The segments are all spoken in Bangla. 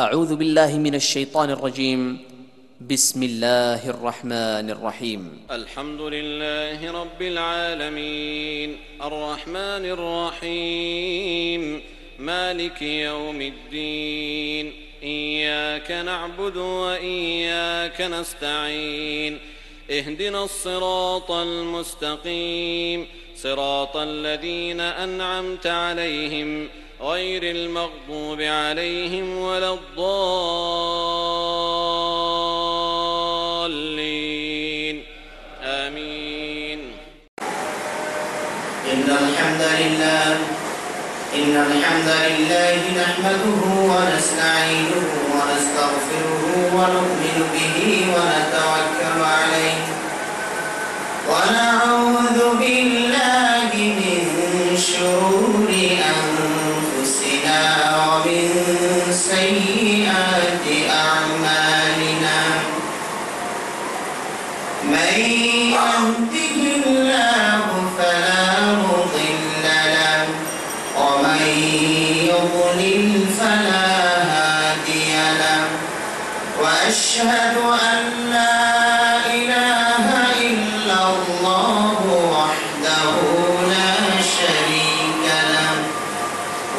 أعوذ بالله من الشيطان الرجيم. بسم الله الرحمن الرحيم. الحمد لله رب العالمين الرحمن الرحيم مالك يوم الدين إياك نعبد وإياك نستعين اهدنا الصراط المستقيم صراط الذين أنعمت عليهم غير المغضوب عليهم ولا الضالين آمين. إن الحمد لله نحمده ونستعينه ونستغفره ونؤمن به ونتوكل عليه ونعوذ بالله من شرور أنفسنا ومن سيئات أعمالنا. من يهده الله فلا مضل له ومن يضلل فلا هادي له وأشهد أن لا إله إلا الله وحده لا شريك له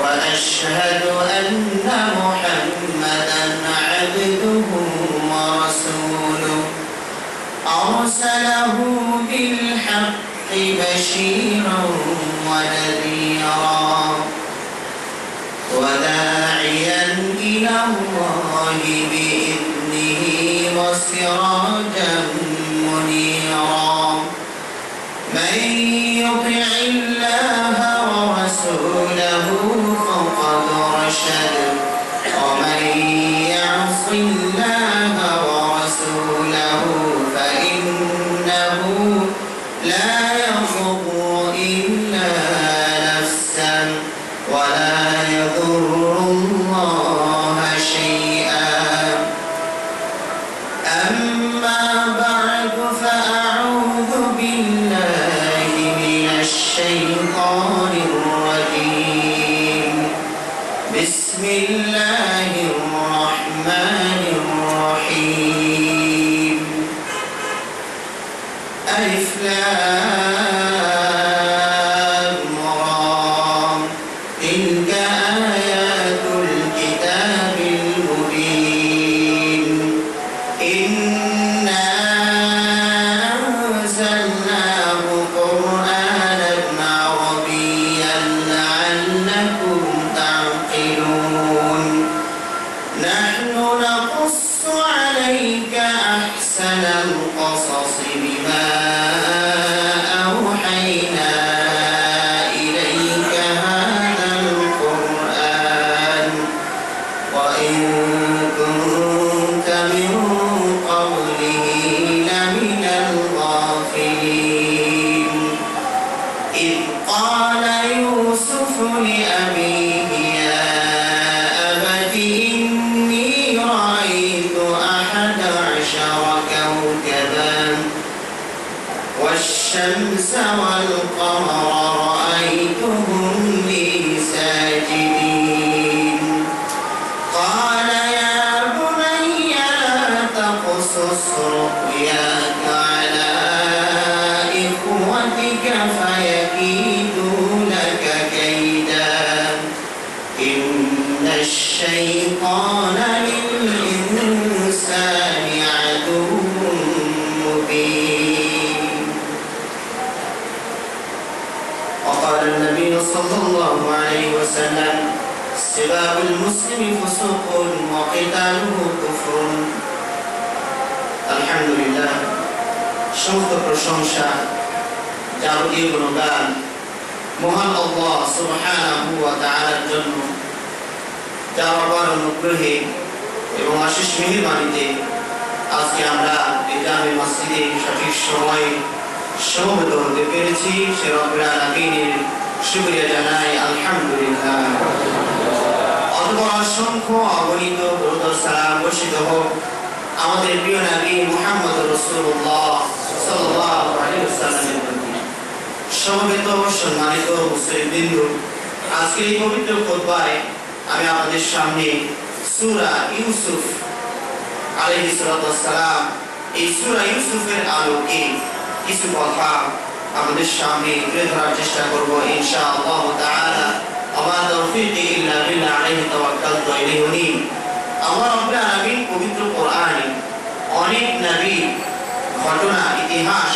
وأشهد أن محمدا عبده ورسوله أرسله بالحق بشيرا ونذيرا وداعيا إلى الله بإذنه وسراجا منيرا. من يطع الله ورسوله فقد رشد ومن يعص الله ورسوله فإنه لا يضر إلا نفسه ولا يضر الله شيئا. أما بعد فأعوذ بالله من الشيطان الرجيم. بسم الله الرحمن الرحيم. ألف لام را تلك آيات الكتاب المبين. إنا أنزلناه قرآنا عربيا لعلكم تعقلون. نحن نقص عليك أحسن القصص بما أوحينا إليك هذا القرآن وإن كنت من قبله لمن الغافلين. إذ قال يوسف لأبيه يا أبت إني رأيت 11 كوكبا والشمس والقمر رأيتهم لي ساجدين. قال يا بني لا تقصص رؤياك على إخوتك فيكيدوا لك كيدا إن الشيطان للإنسان عدو مبين. وقال النبي صلى الله عليه وسلم سباب المسلم فسوق وقتاله كفر. আলহামদুলিল্লাহ, সমস্ত প্রশংসা যাবতীয় গুণগান মহান আল্লাহ সুবহানাহু ওয়া তাআলার জন্য, যার অপার অনুগ্রহে এবং আশিস মেহেরবানিতে আজকে আমরা এই জামে মসজিদে সঠিক সময়ে সমবেত হতে পেরেছি। সে রব্বুল আলামিনের শুকরিয়া জানাই আলহামদুলিল্লাহ। অতঃপর অসংখ্য অগণিত দরুদ ও সালাম বর্ষিত হোক আমাদের প্রিয় নবী মুহাম্মদ রাসূলুল্লাহ সাল্লাল্লাহু আলাইহি ওয়াসাল্লামের প্রতি। সমবেত সম্মানিত মুসলিমবৃন্দ, আজকের এই পবিত্র খুতবায় আমি আপনাদের সামনে সূরা ইউসুফ আলাইহিস সালাম, এই সূরা ইউসুফের আলোকে কিছু কথা আমাদের সামনে তুলে ধরার চেষ্টা করব ইনশাআল্লাহ তাআলা। আমা তাওফীকি ইল্লা বিল্লাহ আলাইহি তাওয়াক্কালতু ওয়া ইলাইহি উনীব। আল্লাহ রাব্বুল আলামিন পবিত্র কোরআনে অনেক নবী ঘটনা ইতিহাস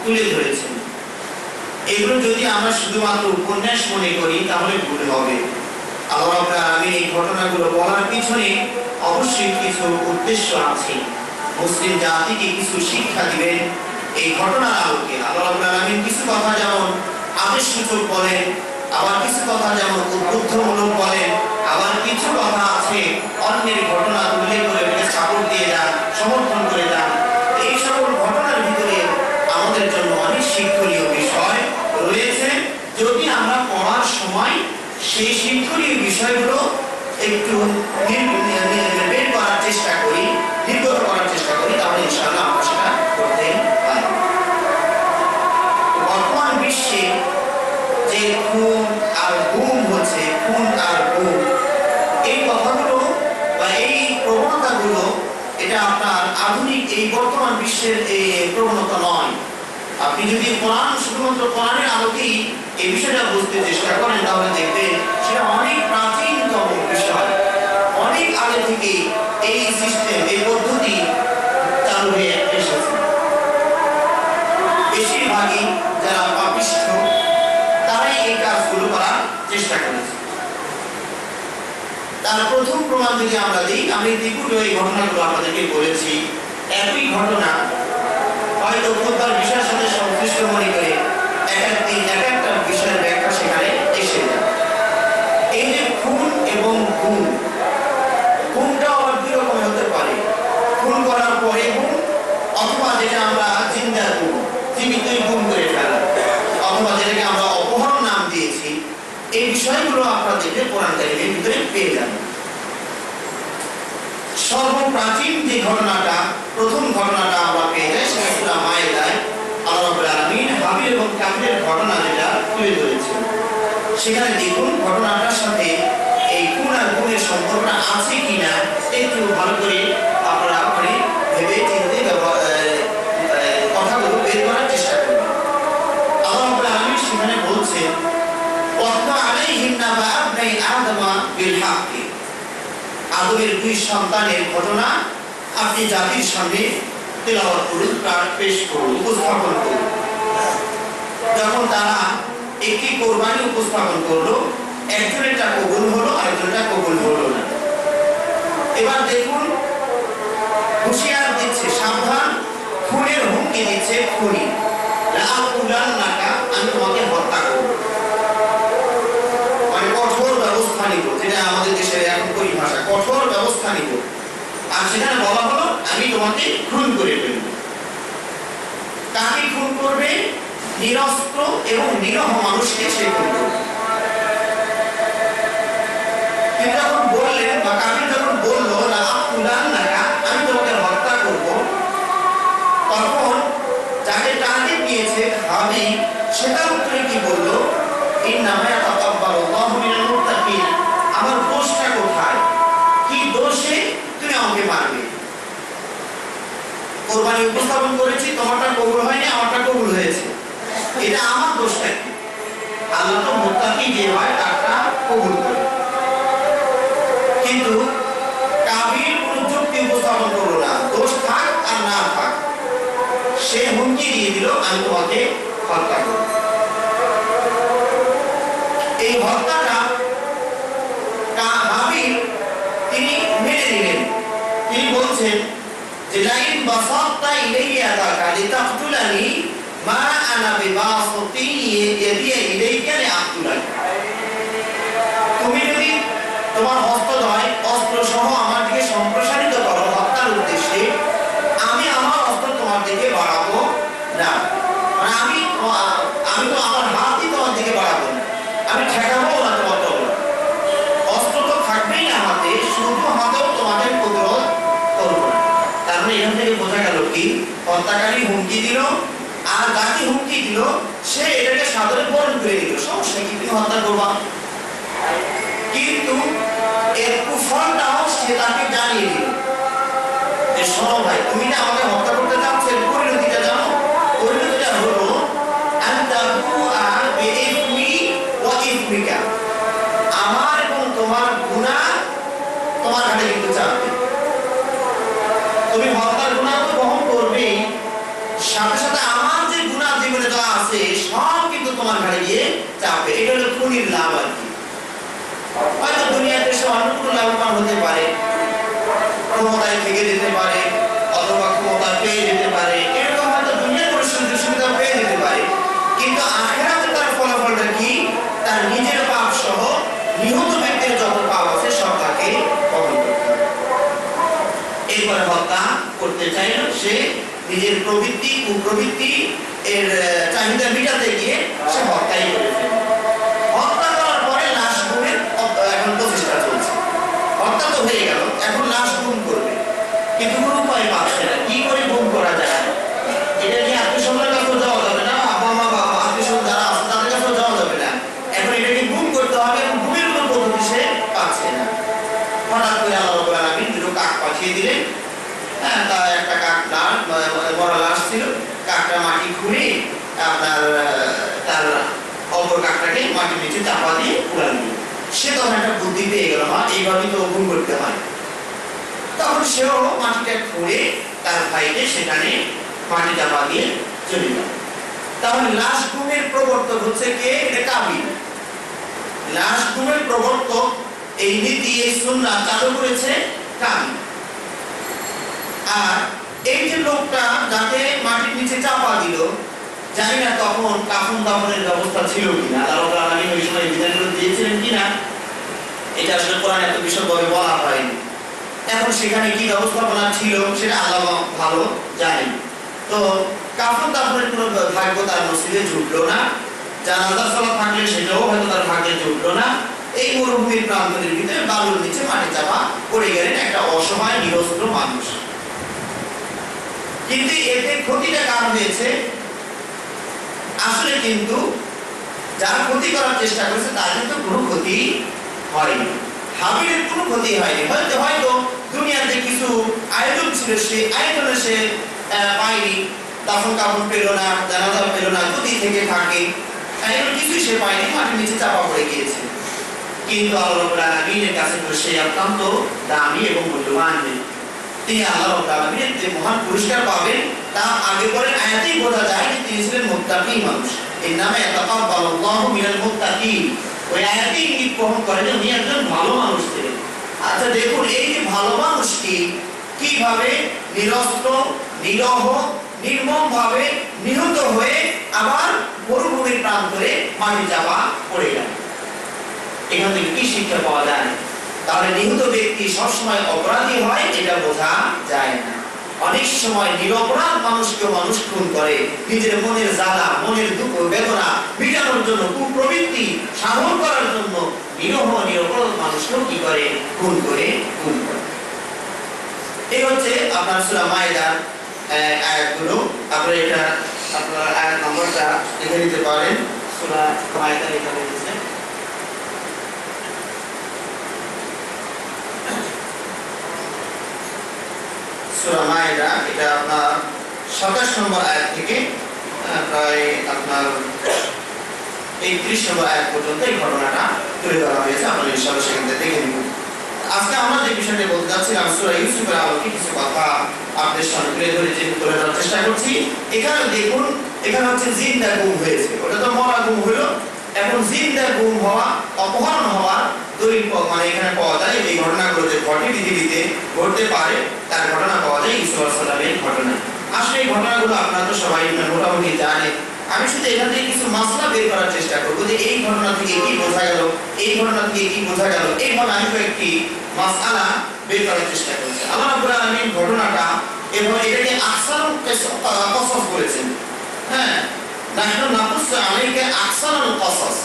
তুলে ধরেছেন। এগুলো যদি আমরা শুধুমাত্র উপন্যাস মনে করি তাহলে ভুল হবে। আল্লাহ রাব্বুল আলামিন এই ঘটনাগুলো বলার পিছনে অবশ্যই কিছু উদ্দেশ্য আছে। মুসলিম জাতিকে কিছু শিক্ষা দিবেন এই ঘটনার আলোকে। আল্লাহ রাব্বুল আলামিন কিছু কথা যেমন আদেশসূচক বলেন, আবার কিছু কথা যেমন উদ্বুদ্ধমূলক বলেন, আবার কিছু কথা আছে অন্যের ঘটনা উল্লেখ করে এটাকে সাপোর্ট দিয়ে যান, সমর্থন করে যান। এই সকল ঘটনার ভিতরে আমাদের জন্য অনেক শিক্ষণীয় বিষয় রয়েছে। যদি আমরা পড়ার সময় সেই শিক্ষণীয় বিষয়গুলো একটু বের করার চেষ্টা করি, নির্গত করার চেষ্টা করি, তাহলে ইনশাআল্লাহ আমরা সেটা করতে পারি। বর্তমান বিশ্বে যে খুন আর গুম হচ্ছে, খুন আর গুম, এই কথাগুলো বা এই প্রবণতাগুলো এটা আপনার আধুনিক এই বর্তমান বিশ্বের এই প্রবণতা নয়। আপনি যদি কোরআন, শুধুমাত্র কোরআনের আলোকেই এই বিষয়টা বুঝতে চেষ্টা করেন তাহলে দেখবেন সেটা অনেক প্রাচীনতম বিষয়। অনেক আগে থেকে এই সিস্টেম, এই পদ্ধতি চালু হয়ে এসেছে। বেশিরভাগই যারা পাপিষ্ঠ তারাই এই কাজগুলো করার চেষ্টা করেছে। তার প্রথম প্রমাণ যদি আমরা দিই, আমি ইতিপূর্বে এই ঘটনাগুলো আপনাদেরকে বলেছি। একই ঘটনা হয়তো তার বিষয়ের সাথে সংশ্লিষ্ট মনে করে এক একটা বিষয়ের ব্যাখ্যা সেখানে এসে যায়। এই যে খুন এবং গুম, খুনটা আবার দুই রকম হতে পারে। খুন করার পরে গুম, অথবা যেটা আমরা জিন্দা গুম, জীবিতই গুম করে ফেলা, অথবা যেটাকে আমরা অপহরণ নাম দিয়েছি। এই বিষয়গুলো আপনারা দেখে কোরআন কারীমের ভিতরে পেয়ে যাবেন। সর্বপ্রাচীন যে ঘটনাটা, প্রথম ঘটনাটা আমরা পেয়ে যাই সেটা সূরা মায়েদায় আল্লাহ রাব্বুল আলামিন হাবিল এবং কাবিলের ঘটনা যেটা তুলে ধরেছেন। সেখানে দেখুন ঘটনাটার সাথে এই খুন আর গুমের সম্পর্কটা আছে কিনা একটু ভালো করে আপনারা ওখানে ভেবে চিন্তে কথাগুলো বের করার চেষ্টা করবেন। আল্লাহ রাব্বুল আলামিন সেখানে বলছেন, ওয়াতলা আলাইহিম নাবা আবনাই আদমা বিল হাক্কি। আদমের দুই সন্তানের ঘটনা আপনি জাতির সামনে তেলাওয়াত করুন, পেশ করুন, উপস্থাপন করুন। যখন তারা একটি কোরবানি উপস্থাপন করলো, একজনেরটা কবুল হলো, আরেকজনেরটা কবুল হলো না। এবার দেখুন হুঁশিয়ার দিচ্ছে, সাবধান, খুনের হুমকি দিচ্ছে খুনি, লাআকুলান্নাকা, আমি তোমাকে হত্যা করব, মানে কঠোর ব্যবস্থা নিব, যেটা আমাদের দেশের এখন পরিভাষা, কঠোর ব্যবস্থা নিব। আর সেখানে বলা হলো আমি তোমাকে খুন করে ফেলব। কাকে খুন করবে? নিরস্ত্র এবং নিরহ মানুষকে সে খুন করবে। তিনি যখন বললেন বা কাবিল যখন বললো লাআকুলান্নাকা, আমি তোমাকে হত্যা করব, তখন যাকে টার্গেট নিয়েছে হাবিল, সেটার উত্তরে কি বললো? ইন্নামা ইয়াতাকাব্বালুল্লাহু মিনাল মুত্তাকিন, আমার দোষটা কোথায়? কি দোষে তুমি আমাকে মারবে? কোরবানি উপস্থাপন করেছি, তোমারটা কবুল হয়নি, আমারটা কবুল হয়েছে, এটা আমার দোষটা কি? আল্লাহ তো মুত্তাকি যে হয় তারটা কবুল করে। কিন্তু কাবিল কোন যুক্তি উপস্থাপন করলো না, দোষ থাক আর না থাক, সে হুমকি দিয়ে দিল আমি তোমাকে হত্যা করব। এই হত্যাটা হাবিল তিনি মেনে নিলেন। তিনি বলছেন যে লাইন বাসাতা ইলাইয়া যাকা লিতাকতুলানি মা আনা বিবাসতি ইয়াদি ইলাইকা লিআকতুলানি, তুমি যদি তোমার হস্তদ্বয় অস্ত্র সহ আমার দিকে সম্প্রসারিত করো হত্যার উদ্দেশ্যে, আমি আমার অস্ত্র তোমার দিকে বাড়াবো না, মানে আমি তো আমার হাতই তোমার দিকে বাড়াবো না, আমি ঠেকাবো না তোমার তলোয়ার। অস্ত্র তো থাকবেই না হাতে, শুধু হাতেও তোমাদের প্রতিরোধ করবো না। তার মানে এখান থেকে বোঝা গেল কি, হত্যাকারী হুমকি দিল, আর যাকে হুমকি দিল সে এটাকে সাদরে বরণ করে দিল, সমস্যা কি, তুমি হত্যা করবা। কিন্তু এর কুফলটাও সে তাকে জানিয়ে দিল যে শোনো ভাই, তুমি না আমাকে হত্যা করতে চাচ্ছ, এর পরিণতিটা জানো? পরিণতিটা হলো আমার এবং তোমার গুনাহ তোমার ঘাড়ে কিন্তু চাপবে। তুমি হত্যার গুনাহ তো বহন করবেই, সাথে সাথে আমার যে গুনাহ জীবনে যা আছে সব কিন্তু তোমার ঘাড়ে গিয়ে চাপবে। এটা হলো খুনির লাভ আর কি। হয়তো দুনিয়াতে সে অন্য কোনো লাভবান হতে পারে, ক্ষমতায় থেকে যেতে পারে, অথবা ক্ষমতা পেয়ে যেতে পারে, এরকম হয়তো দুনিয়ার কোনো সুযোগ সুবিধা পেয়ে যেতে পারে, কিন্তু আখিরাতে তার ফলাফলটা কি? তার নিজের পাপ সহ নিহত ব্যক্তির যত পাপ আছে সব তাকে বহন করতে হবে। এরপরে হত্যা করতে চাইল সে নিজের প্রবৃত্তি কুপ্রবৃত্তি এর চাহিদা মেটাতে গিয়ে সে হত্যাই করে ফেলে। হত্যা করার পরে লাশ গুমের এখন প্রচেষ্টা চলছে। হত্যা তো হয়ে গেল, এখন লাশ গুম করবে, কিন্তু কোনো উপায় পাচ্ছে না। কি করে গুম করা যায়? এটা নিয়ে আত্মীয়স্বজনের কাছেও যাওয়া যাবে না, আব্বা মা বাবা আত্মীয়স্বজন যারা আছে তাদের কাছেও যাওয়া যাবে না। এখন এটাকে গুম করতে হবে, এবং গুমের কোনো পদ্ধতি সে পাচ্ছে না। হঠাৎ করে আল্লাহ রাব্বুল আলামিন দুটো কাক পাঠিয়ে দিলেন। তা একটা কাক মরা লাশ ছিল, কাকটা মাটি খুঁড়ে আপনার তার অপর কাকটাকে মাটির নিচে চাপা দিয়ে উড়াল দিল। সে তখন একটা বুদ্ধি পেয়ে গেল, হ্যাঁ এইভাবেই তো গুম করতে হয়। তখন সেও মাটিটা খুঁড়ে তার ভাইকে সেখানে মাটি চাপা দিয়ে চলে গেল। তাহলে লাশ গুমের প্রবর্তক হচ্ছে কে? এটা কাবিল। লাশ গুমের প্রবর্তক এই নীতি এই সুন্নাহ চালু করেছে কাবিল। আর এই যে লোকটা যাতে মাটির নিচে চাপা দিল, জানি না তখন কাফন দাফনের ব্যবস্থা ছিল কিনা, আল্লাহ রাব্বুল আলামিন ওই সময় বিধানগুলো দিয়েছিলেন কিনা, এটা আসলে কোরআনে এত বিশদভাবে বলা হয়নি। এখন সেখানে কি ব্যবস্থাপনা ছিল সেটা আল্লাহ ভালো জানেন। তো কাফন দাফনের কোনো ভাগ্য তার নসিবে জুটলো না, জানাজা সালাত থাকলে সেটাও হয়তো তার ভাগ্যে জুটলো না। এই মরুভূমির প্রান্তরের ভিতরে বালুর নিচে মাটি চাপা পড়ে গেলেন একটা অসহায় নিরস্ত্র মানুষ। কিন্তু এতে ক্ষতিটা কার হয়েছে? আসলে কিন্তু যারা ক্ষতি করার চেষ্টা করেছে তার কিন্তু কোনো ক্ষতি হয়নি। হাবিলের কোনো ক্ষতি হয়নি। হয়তো দুনিয়াতে কিছু আয়োজন ছিল, সেই আয়োজনে সে পায়নি, দাফন কাফন পেল না, জানাজা পেল না, যদি থেকে থাকে এগুলো কিছুই সে পায়নি, মাটির নিচে চাপা পড়ে গিয়েছে। কিন্তু আল্লাহ রাব্বুল আলামিনের কাছে সে অত্যন্ত দামি এবং মূল্যবান। তিনি আল্লাহ রাব্বুল আলামিনের যে মহান পুরস্কার পাবেন তা আগে পরে আয়াতেই বোঝা যায় যে তিনি ছিলেন মুত্তাকি মানুষ। এর নামে ইয়াতাকাব্বালুল্লাহু মিনাল মুত্তাকিন। ওই আয়াতেই ইঙ্গিত বহন করে যে উনি একজন ভালো মানুষ ছিলেন। আচ্ছা দেখুন, এই যে ভালো মানুষটি কিভাবে নিরস্ত্র নিরহ নির্মমভাবে নিহত হয়ে আবার মরুভূমির প্রান্তরে মাটি চাপা পড়ে গেল। এখান থেকে কি শিক্ষা পাওয়া যায়? তাহলে নিহত ব্যক্তি সবসময় অপরাধী হয় এটা বোঝা যায় না। অনেক সময় নিরপরাধ মানুষকে মানুষ খুন করে নিজের মনের জ্বালা, মনের দুঃখ বেদনা মিটানোর জন্য, কুপ্রবৃত্তি সাধন করার জন্য নিরহ নিরপরাধ মানুষকেও কি করে? খুন করে। এই হচ্ছে আপনার সূরা মায়েদার আয়াতগুলো। আপনারা এটা আপনার আয়াত নম্বরটা লিখে নিতে পারেন। সূরা মায়েদা এখানে আছে, সূরা মায়েদা। এটা আপনার 27 নম্বর আয়াত থেকে প্রায় আপনার 31 নম্বর আয়াত পর্যন্ত এই ঘটনাটা তুলে ধরা হয়েছে। আপনারা ইনশাআল্লাহ সেখান থেকে দেখে নিন। আজকে আমরা যে বিষয়টা বলতে যাচ্ছিলাম সূরা ইউসুফের আলোকে কিছু কথা আপনাদের সামনে তুলে ধরার চেষ্টা করছি। এখানে দেখুন, এখানে হচ্ছে জিন্দা গুম হয়েছে, ওটা তো মরা গুম হলো। এখন জিন্দা গুম হওয়া, অপহরণ হওয়ার দলিল মানে এখানে পাওয়া যায়। এই ঘটনাগুলো যে ঘটে পৃথিবীতে ঘটতে পারে তার ঘটনা পাওয়া যায় ঈসা আলাইহিস সালামের ঘটনা। আসলে এই ঘটনাগুলো আপনারা তো সবাই মোটামুটি জানেন। আমি শুধু এখান থেকে কিছু মাসলা বের করার চেষ্টা করবো যে এই ঘটনা থেকে কি বোঝা গেল, এই ঘটনা থেকে কি বোঝা গেল। এইভাবে আমি কয়েকটি মাসআলা বের করার চেষ্টা করছি। আল্লাহ রাব্বুল আলামিন ঘটনাটা এবং এটাকে আহসানুল কসস বলেছেন। হ্যাঁ, নাহনু নাকুসসু আলাইকা আহসানুল কসস,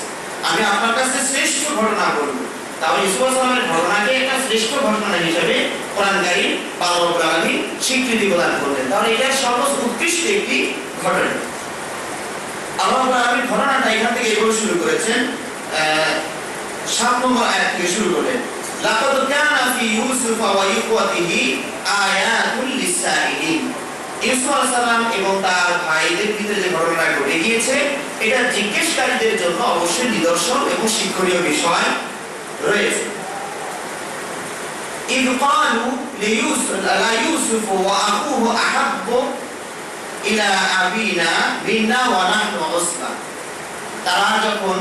আমি আপনার কাছে শ্রেষ্ঠ ঘটনা বলবো। তাহলে ইউসুফ আলাইহিস সালামের ঘটনাকে একটা শ্রেষ্ঠ ঘটনা হিসেবে কোরআন কারীম আল্লাহ রাব্বুল আলামিন স্বীকৃতি প্রদান করলেন। তাহলে এটা সর্বোচ্চ উৎকৃষ্ট একটি ঘটনা। আল্লাহ রাব্বুল আলামিন ঘটনাটা এখান থেকে এভাবে শুরু করেছেন, 7 নম্বর আয়াত থেকে শুরু করলেন। লাকাদ কানা ফি ইউসুফ ওয়া ইখওয়াতিহি আয়াতুল লিসাইলিন। ইউসুফ আলাইহিস সালাম এবং তার ভাইদের ভিতরে যে ঘটনা ঘটে গিয়েছে এটা জিজ্ঞেসকারীদের জন্য অবশ্যই নিদর্শন এবং শিক্ষণীয় বিষয় রয়েছে। إذ قالوا ليوسف وأخوه أحب إلى أبينا منا ونحن عصبة। তারা যখন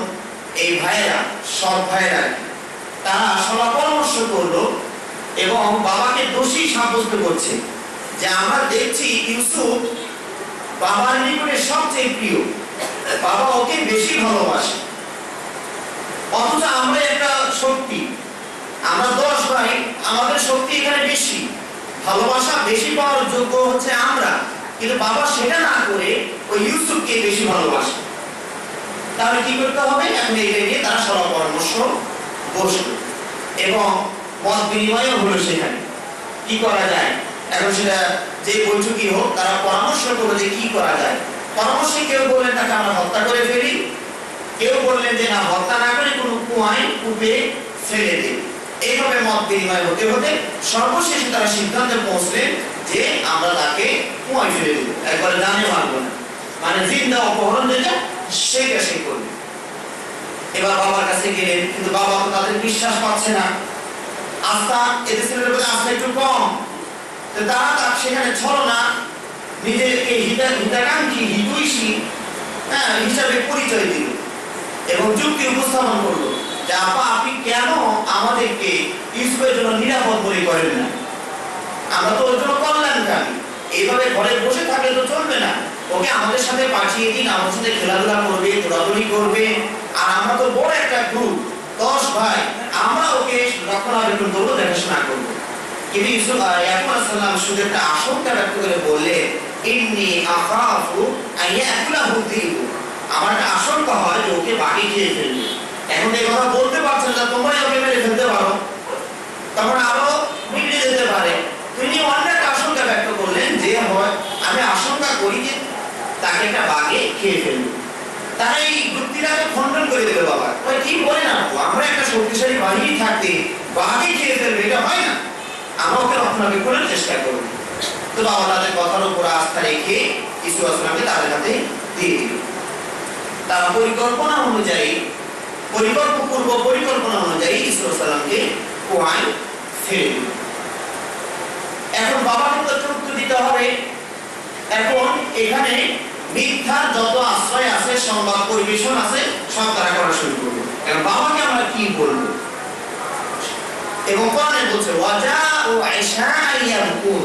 এই ভাইরা সব ভাইরা তারা সলা পরামর্শ করলো এবং বাবাকে দোষী সাব্যস্ত করছে যে আমরা দেখছি ইউসুফ বাবার নিকটে সবচেয়ে প্রিয়, বাবা ওকে বেশি ভালোবাসে, অথচ আমরা একটা শক্তি, আমরা 10 ভাই, আমাদের শক্তি এখানে বেশি, ভালোবাসা বেশি পাওয়ার যোগ্য হচ্ছে আমরা, কিন্তু বাবা সেটা না করে ওই ইউসুফকে বেশি ভালোবাসে। তাহলে কি করতে হবে? এখন এইটা নিয়ে তারা সলা পরামর্শ বসলো এবং মত বিনিময়ও হলো সেখানে কি করা যায়। এখন সেটা যে বৈঠকই হোক তারা পরামর্শ করলো যে কি করা যায়। পরামর্শে কেউ বললেন তাকে আমরা হত্যা করে ফেলি, কেউ বললেন যে না হত্যা না করে কোনো কুয়ায় কূপে ফেলে দিই। এইভাবে মত বিনিময় হতে হতে সর্বশেষে তারা সিদ্ধান্তে পৌঁছলেন যে আমরা তাকে কুয়ায় ফেলে দেব, একবারে জানে মারবো না, মানে জিন্দা অপহরণ যেটা সেটা সে করবে। এবার বাবার কাছে গেলেন, কিন্তু বাবা তো তাদের বিশ্বাস পাচ্ছে না, আস্থা এদের ছেলের প্রতি আস্থা একটু কম। তো তারা সেখানে ছলনা নিজেকে হিতাকাঙ্ক্ষী হিতৈষী হিসাবে পরিচয় দিল এবং যুক্তি উপস্থাপন করলো যে আপা আপনি কেন আমাদেরকে ইউসুফের জন্য নিরাপদ মনে করেন না? আমরা তো ওর জন্য কল্যাণকামী, এইভাবে ঘরে বসে থাকলে তো চলবে না, ওকে আমাদের সাথে পাঠিয়ে দিন, আমাদের সাথে খেলাধুলা করবে, দৌড়াদৌড়ি করবে, আর আমরা তো বড় একটা গ্রুপ 10 ভাই, আমরা ওকে রক্ষণাবেক্ষণ করবো, দেখাশোনা করবো। কিন্তু ইউসুফ ইয়াকুব আলাইহিস সালাম শুধু একটা আশঙ্কা ব্যক্ত করে বললেন ইন্নী আখাফু আইয়াকুলাহু যিবু, আমার একটা আশঙ্কা হয় যে ওকে বাঘে খেয়ে ফেলবে। এখন এই কথা বলতে পারছেন না, তোমরাই ওকে মেরে ফেলতে পারো, তখন আরো বিগড়ে যেতে পারে। তিনি অন্য একটা আশঙ্কা ব্যক্ত করলেন যে হয় আমি আশঙ্কা করি যে তাকে একটা বাঘে খেয়ে ফেলবে। তারা এই যুক্তিটাকে খণ্ডন করে দিল। বাবা ওই কি বলে না, আমরা একটা শক্তিশালী বাহিনী থাকতে বাঘে খেয়ে ফেলবে, এটা হয় না, আমরা ওকে রক্ষণাবেক্ষণের চেষ্টা করব। তো বাবা তাদের কথার উপর আস্থা রেখে ইউসুফ আলাইহিস সালামকে তাদের হাতে দিয়ে দিল। তারা পরিকল্পনা অনুযায়ী পূর্ব পরিকল্পনা অনুযায়ী ইউসুফ আলাইহিস সালামকে কুয়ায় ফেলে দিল। এখন বাবাকে তো উত্তর দিতে হবে। এখন এখানে মিথ্যার যত আশ্রয় আছে, সংবাদ পরিবেশন আছে, সব তারা করা শুরু করবে। এখন বাবাকে আমরা কি বলবো? এবং কোরআনে বলছে ওয়াজাউ আইশাইয়াবকুন,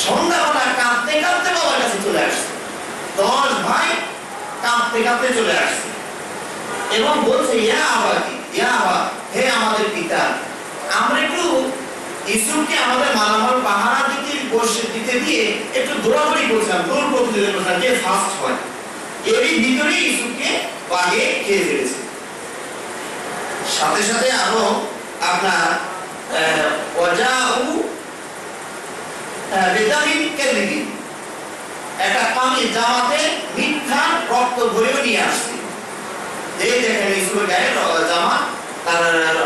সন্ধ্যাবেলা কাঁদতে কাঁদতে বাবার কাছে চলে আসছে। 10 ভাই কাঁদতে কাঁদতে চলে আসছে এবং বলছে ইয়া আবাকি, ইয়া আবা, হে আমাদের পিতা, আমরা একটু ইউসুফকে আমাদের মালামাল পাহারা দিতে দিয়ে একটু দৌড়াদৌড়ি করছিলাম, দৌড় প্রতিযোগিতা করছিলাম, কে ফার্স্ট হয়। এরই ভিতরেই ইউসুফকে বাঘে খেয়ে ফেলেছে। সাথে সাথে আরো আপনার ওয়াজাউ বিদামিন কাযিবিন, একটা পানি জামাতে মিথ্যা রক্ত ভরেও নিয়ে আসছে। এই দেখেন ইউসুফের গায়ে জামা, তার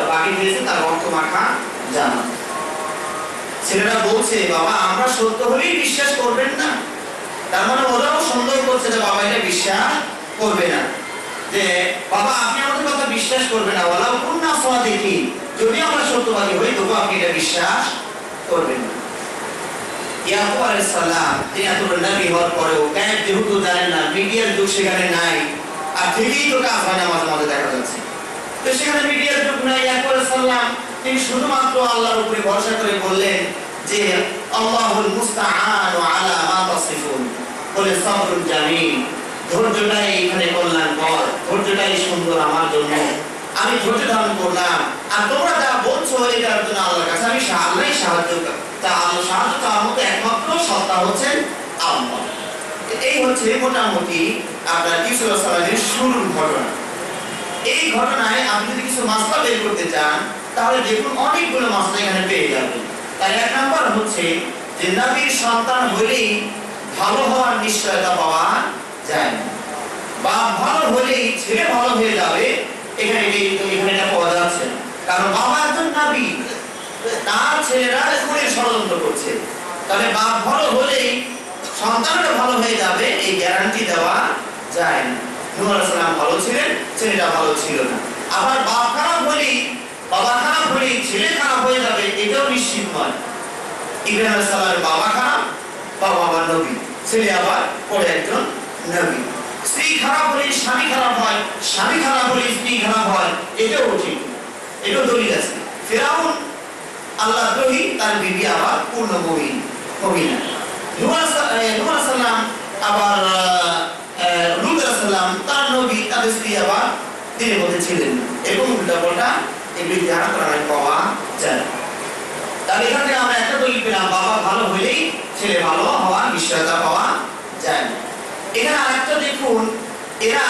বাকি দিয়েছে তার রক্ত মাখা জামা। ছেলেরা বলছে বাবা আমরা সত্য হলেই বিশ্বাস করবেন না। তার মানে ওরাও সন্দেহ করছে যে বাবা এটা বিশ্বাস করবে না, যে বাবা আপনি আমাদের কথা বিশ্বাস করবেন না, ওয়ালাউ কুননা সাদিকিন, যদি আমরা সত্যবাদী হই তবু আপনি এটা বিশ্বাস করবেন না। ইয়াকুব আলাইহিস সালাম তিনি এত নবী হওয়ার পরেও কেন যেহেতু জানেন না, মিডিয়ার যুগ সেখানে নাই, আর ঠিকই তো কাজ হয় না, মাঝে মাঝে দেখা যাচ্ছে। তো সেখানে মিডিয়ার যুগ নাই, ইয়াকুব আলাইহিস সালাম তিনি শুধুমাত্র আল্লাহর উপরে ভরসা করে বললেন যে আল্লাহুল মুস্তাআন আলা মা তাসিফুন, বলে সাবরুন জামিল, ধৈর্যটাই এখানে কল্যাণকর, ধৈর্যটাই সুন্দর আমার জন্য, আমি ধৈর্য ধারণ করলাম। আর তোমরা যা বলছো এটার জন্য আল্লাহর কাছে আমি আল্লাহই সাহায্য, তা আল্লাহ সাহায্য চাওয়ার মতো একমাত্র সত্তা হচ্ছেন আল্লাহ। এই হচ্ছে মোটামুটি আপনার ইউসুফ আলাইহিস সালামের শুরুর ঘটনা। এই ঘটনায় আপনি যদি কিছু মাসলা বের করতে চান তাহলে দেখুন অনেকগুলো মাসলা এখানে পেয়ে যাবেন। তাই 1 নাম্বার হচ্ছে যে নবীর সন্তান হলেই ভালো হওয়ার নিশ্চয়তা পাওয়া যায় না, বা ভালো হলেই ছেলে ভালো হয়ে যাবে এখানে এটা পাওয়া যাচ্ছে না। কারণ বাবা একজন নবী, তার ছেলেরা খুনের ষড়যন্ত্র করছে, তাহলে বাপ ভালো হলেই সন্তানটা ভালো হয়ে যাবে এই গ্যারান্টি দেওয়া যায় না। নূহ আলাইহিস সালাম ভালো ছিলেন, ছেলেটা ভালো ছিল না। আবার বাপ খারাপ হলেই, বাবা খারাপ হলেই ছেলে খারাপ হয়ে যাবে এটাও নিশ্চিত নয়। ইব্রাহিম আলাইহিস সালামের বাবা খারাপ, বাবা আবার নবী, ছেলে আবার পরে একজন নবী। স্ত্রী খারাপ হলে স্বামী খারাপ হয়, স্বামী খারাপ হলে স্ত্রী খারাপ হয়, এটাও ঠিক, এটাও দলিল আছে। ফিরআউন আল্লাহ দ্রোহী, তার বিবি আবার পূর্ণ মুমিনা। নূহ আলাইহিস সালাম আবার লূত আলাইহিস সালাম, তার নবী, তাদের স্ত্রী আবার দিনের মধ্যে ছিলেন। এবং উল্টাপাল্টা এগুলি ধারণা করা পাওয়া যায়। তাহলে এখান থেকে আমরা একটা দলিল পেলাম, বাবা ভালো হলেই ছেলে ভালো হওয়ার নিশ্চয়তা পাওয়া যায় না। এখানে আরেকটা দেখুন, এরা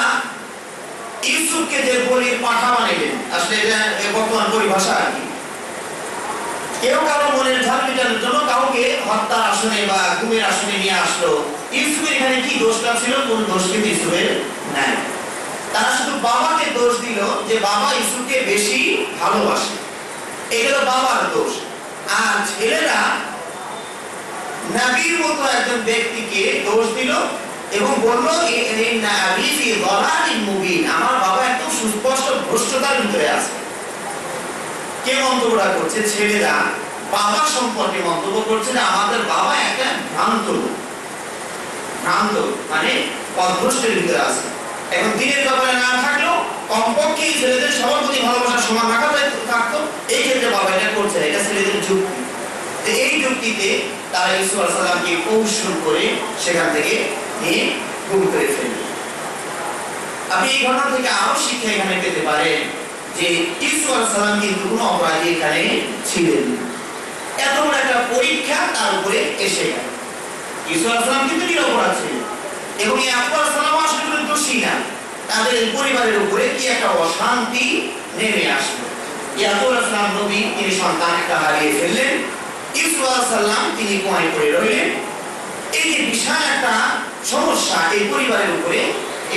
ইউসুফকে যে বলির পাঠা বানাইলেন, আসলে এটা বর্তমান পরিভাষা আর কি। কেউ কারো মনের ঝাল মেটানোর জন্য কাউকে হত্যার আসনে বা গুমের আসনে নিয়ে আসলো। ইউসুফের এখানে কি দোষটা ছিল? কোন দোষ কিন্তু ইউসুফের নাই। তারা শুধু বাবাকে দোষ দিল যে বাবা ইউসুফকে বেশি ভালোবাসে, এগুলো বাবার দোষ। আর ছেলেরা নবীর মতো একজন ব্যক্তিকে দোষ দিল এবং বলল ইন্না আবী ফি যালালিন মুবিন, আমার বাবা একদম সুস্পষ্ট ভ্রষ্টতার ভিতরে আছে। কে মন্তব্যটা করছে? ছেলেরা বাবা সম্পর্কে মন্তব্য করছে যে আমাদের বাবা একটা ভ্রান্ত মানে পথভ্রষ্টের ভিতরে আছে। এখন দিনের ব্যাপারে না থাকলেও কমপক্ষে ছেলেদের সবার প্রতি ভালোবাসা সমান রাখা থাকতো, এই ক্ষেত্রে বাবা এটা করছে, এটা ছেলেদের যুক্তি। এই যুক্তিতে তারা ইউসুফ আলাইহিস সালামকে কৌশল করে সেখান থেকে নিয়ে গুম করে ফেললেন। আপনি এই ঘটনা থেকে আরো শিক্ষা এখানে পেতে পারেন যে ইউসুফ আলাইহিস সালাম কিন্তু কোনো অপরাধী এখানে ছিলেন। এত বড় একটা পরীক্ষা তার উপরে এসে গেল। ইউসুফ আলাইহিস সালাম কিন্তু নিরপরাধ ছিলেন এবং ইয়াকুব আলাইহিস সালাম আসলে কোনো দোষী না। তাদের পরিবারের উপরে কি একটা অশান্তি নেমে আসলো। ইয়াকুব আলাইহিস সালাম নবী, তিনি সন্তান একটা হারিয়ে ফেললেন। ইউসুফ আলাইহিস সালাম তিনি কুয়ায় পড়ে রইলেন। এই যে বিশাল একটা সমস্যা এই পরিবারের উপরে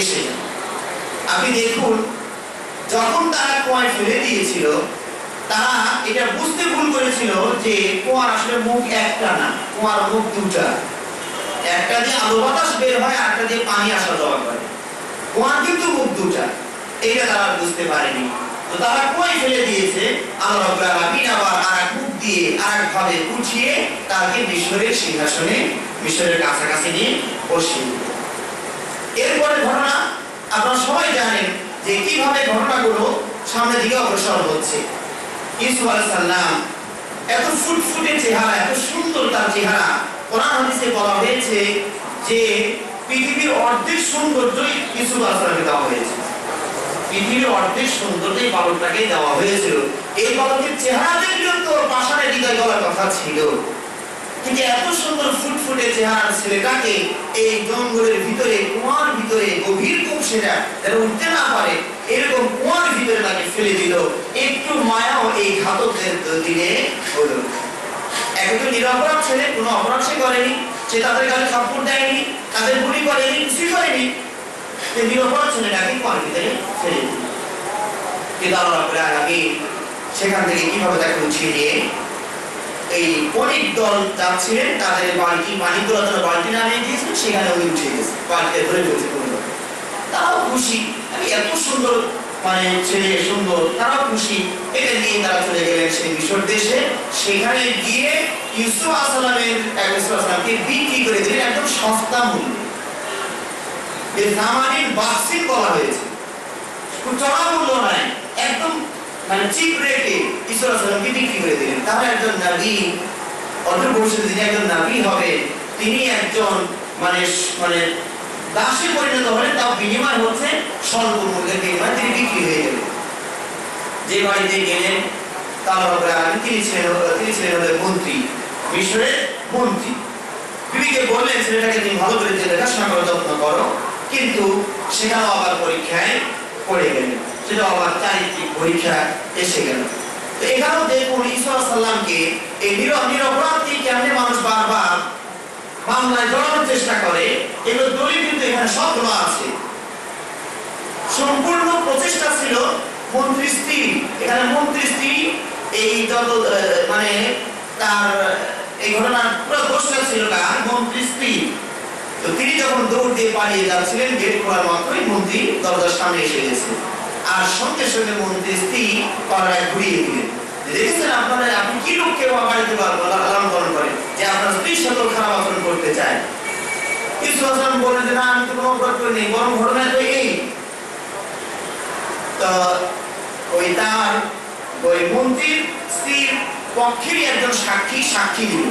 এসে গেল। আপনি দেখুন, যখন তারা কুয়ায় ফেলে দিয়েছিল, তারা এটা বুঝতে ভুল করেছিল যে কুয়ার আসলে মুখ একটা না, কুয়ার মুখ দুটা। একটা দিয়ে আলো বাতাস বের হয়, আর একটা দিয়ে পানি আসা যাওয়া করে। কুয়ার কিন্তু মুখ দুটা, এইটা তারা বুঝতে পারেনি। তো তারা কুয়ায় ফেলে দিয়েছে। আল্লাহ রাব্বুল আলামিন আবার আরেক মুখ দিয়ে আরেকভাবে উঠিয়ে তাকে মিশরের সিংহাসনে, মিশরের কাছাকাছি নিয়ে বসিয়ে দিল। এরপরে ঘটনা আপনারা সবাই জানেন যে কিভাবে ঘটনাগুলো সামনের দিকে অগ্রসর হচ্ছে। ইউসুফ আলাইহিস সালাম এত ফুটফুটে চেহারা, এত সুন্দর তার চেহারা। কোরআন হাদিসে বলা হয়েছে যে পৃথিবীর অর্ধেক সৌন্দর্যই ইউসুফ আলাইহিস সালামকে দেওয়া হয়েছে। পৃথিবীর অর্ধেক সৌন্দর্যই বালকটাকে দেওয়া হয়েছিল। এই বালকের চেহারা দেখলেও তো পাষাণে হৃদয় গলার কথা ছিল, কিন্তু এত সুন্দর ফুটফুটে চেহারার ছেলেটাকে এই জঙ্গলের ভিতরে, কুয়ার ভিতরে, গভীর কুয়াশা যেন উঠতে না পারে এরকম কুয়ার ভিতরে তাকে ফেলে দিল। একটু মায়াও এই ঘাতকদের দিনে হলো। একজন নিরপরাধ ছেলে, কোনো অপরাধ সে করেনি, সে তাদের গালে থাপ্পড় দেয়নি, তাদের গুলি করেনি, কিছুই করেনি। নিরপরাধ ছেলেটাকে কুয়ার ভিতরে ফেলে দিল। কিন্তু আল্লাহ রাব্বুল আলামিন সেখান থেকে কিভাবে তাকে উঠিয়ে নিয়ে এই অনেক দল যাচ্ছিলেন, তাদের বালতি পানি তোলার জন্য বালতি নামিয়ে দিয়েছিলেন, সেখানে উনি উঠে গেছে, বালতিতে ধরে ফেলছে। তারাও খুশি, এত সুন্দর মানে ছেলে সুন্দর, তারাও খুশি। এটা নিয়ে তারা চলে গেলেন সেই মিশর দেশে। সেখানে গিয়ে ইউসুফ আলাইহিস সালামকে বিক্রি করে দিলেন একদম সস্তা মূল্যে। এর জামানির বাক্সিন বলা হয়েছে, খুব চড়া মূল্য নাই, একদম মানে চিপ রেটে ইউসুফ আলাইহিস সালামকে বিক্রি করে দিলেন। তাহলে একজন নবী, অদূর ভবিষ্যতে যিনি একজন নবী হবে, তিনি একজন মানে মানে দাসে পরিণত হলেন, তাও বিনিময় হচ্ছে স্বল্প মূল্যের বিনিময়ে তিনি বিক্রি হয়ে গেলেন। যে বাড়িতে গেলেন তার তিনি ছিলেন ওদের মন্ত্রী, মিশরের মন্ত্রী। বিবিকে বললেন ছেলেটাকে তুমি ভালো করে দেখাশোনা করো, যত্ন করো, কিন্তু সেটাও আবার পরীক্ষায় পড়ে গেলেন, সেটা আবার চারিত্রিক পরীক্ষা এসে গেল। তো এখানেও দেখুন ইউসুফ আলাইহিস সালামকে এই নিরপরাধী কেমনে মানুষ বারবার মামলায় জড়ানোর চেষ্টা করে, এগুলো দলিল কিন্তু এখানে সবগুলো আছে। সম্পূর্ণ প্রচেষ্টা ছিল মন্ত্রী স্ত্রী, এখানে মন্ত্রী স্ত্রী এই যত মানে তার এই ঘটনার পুরো দোষটা ছিল কার? মন্ত্রী স্ত্রী। তো তিনি যখন দৌড় দিয়ে পালিয়ে যাচ্ছিলেন, গেট খোলার মাত্রই মন্ত্রী দরজার সামনে এসে গেছে, আর সঙ্গে সঙ্গে মন্ত্রী স্ত্রী পাড়ায় ঘুরিয়ে দিলেন। দেখেছেন আপনারা, আপনি কি লোককে বাড়িতে লালন পালন করেন যে আপনার স্ত্রীর সাথে খারাপ আচরণ করতে চায়? ইউসুফ আলাইহিস বলেন যে না, আমি তো কোনো অপরাধ করিনি, বরং ঘটনা তো এই। তো ওই তার ওই মন্ত্রীর স্ত্রীর পক্ষেরই একজন সাক্ষী দিল।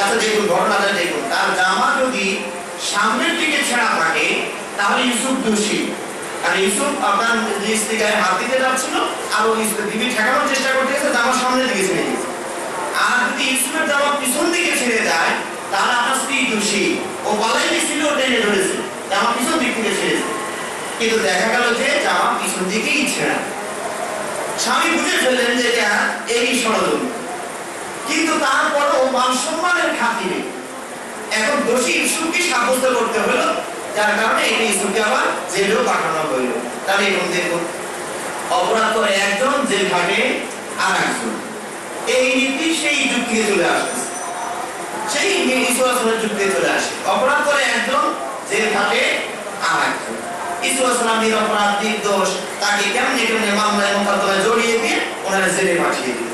আচ্ছা দেখুন ঘটনাটা দেখুন, তার জামা যদি সামনের দিকে ছেঁড়া থাকে তাহলে ইউসুফ দোষী, আর ইউসুফ আপনার স্ত্রী গায়ে হাত দিতে যাচ্ছিল আর ওই দিদি ঠেকানোর চেষ্টা করতেছে, জামা সামনের দিকে ছেড়ে দিয়েছে। আর যদি ইউসুফের জামা পিছন দিকে ছেড়ে যায় তাহলে আপনার স্ত্রী দোষী, ও পালাই দিয়েছিল, ও টেনে ধরেছে, জামা পিছন দিক থেকে ছেড়েছে। কিন্তু দেখা গেল যে জামা পিছন দিকেই ছেঁড়া। স্বামী বুঝে ফেললেন যে এটা এই ষড়যন্ত্র, কিন্তু তারপরও মান সম্মানের খাতিরে এখন দোষী ইউসুফকে সাব্যস্ত করতে হলো, যার কারণে এই ইউসুফকে আবার জেলেও পাঠানো হইল। তাহলে এখন দেখুন, অপরাধ করে একজন, জেল খাটে আর একজন। এই নীতি সেই যুগ থেকে চলে আসতেছে, সেই ইসলামের যুগ থেকে চলে আসে। অপরাধ করে একজন, জেল খাটে আর একজন। ইসলাম নিরপরাধ নির্দোষ তাকে কেমনে কেমনে মামলায় মোকদ্দমায় জড়িয়ে দিয়ে ওনারা জেলে পাঠিয়ে দিল।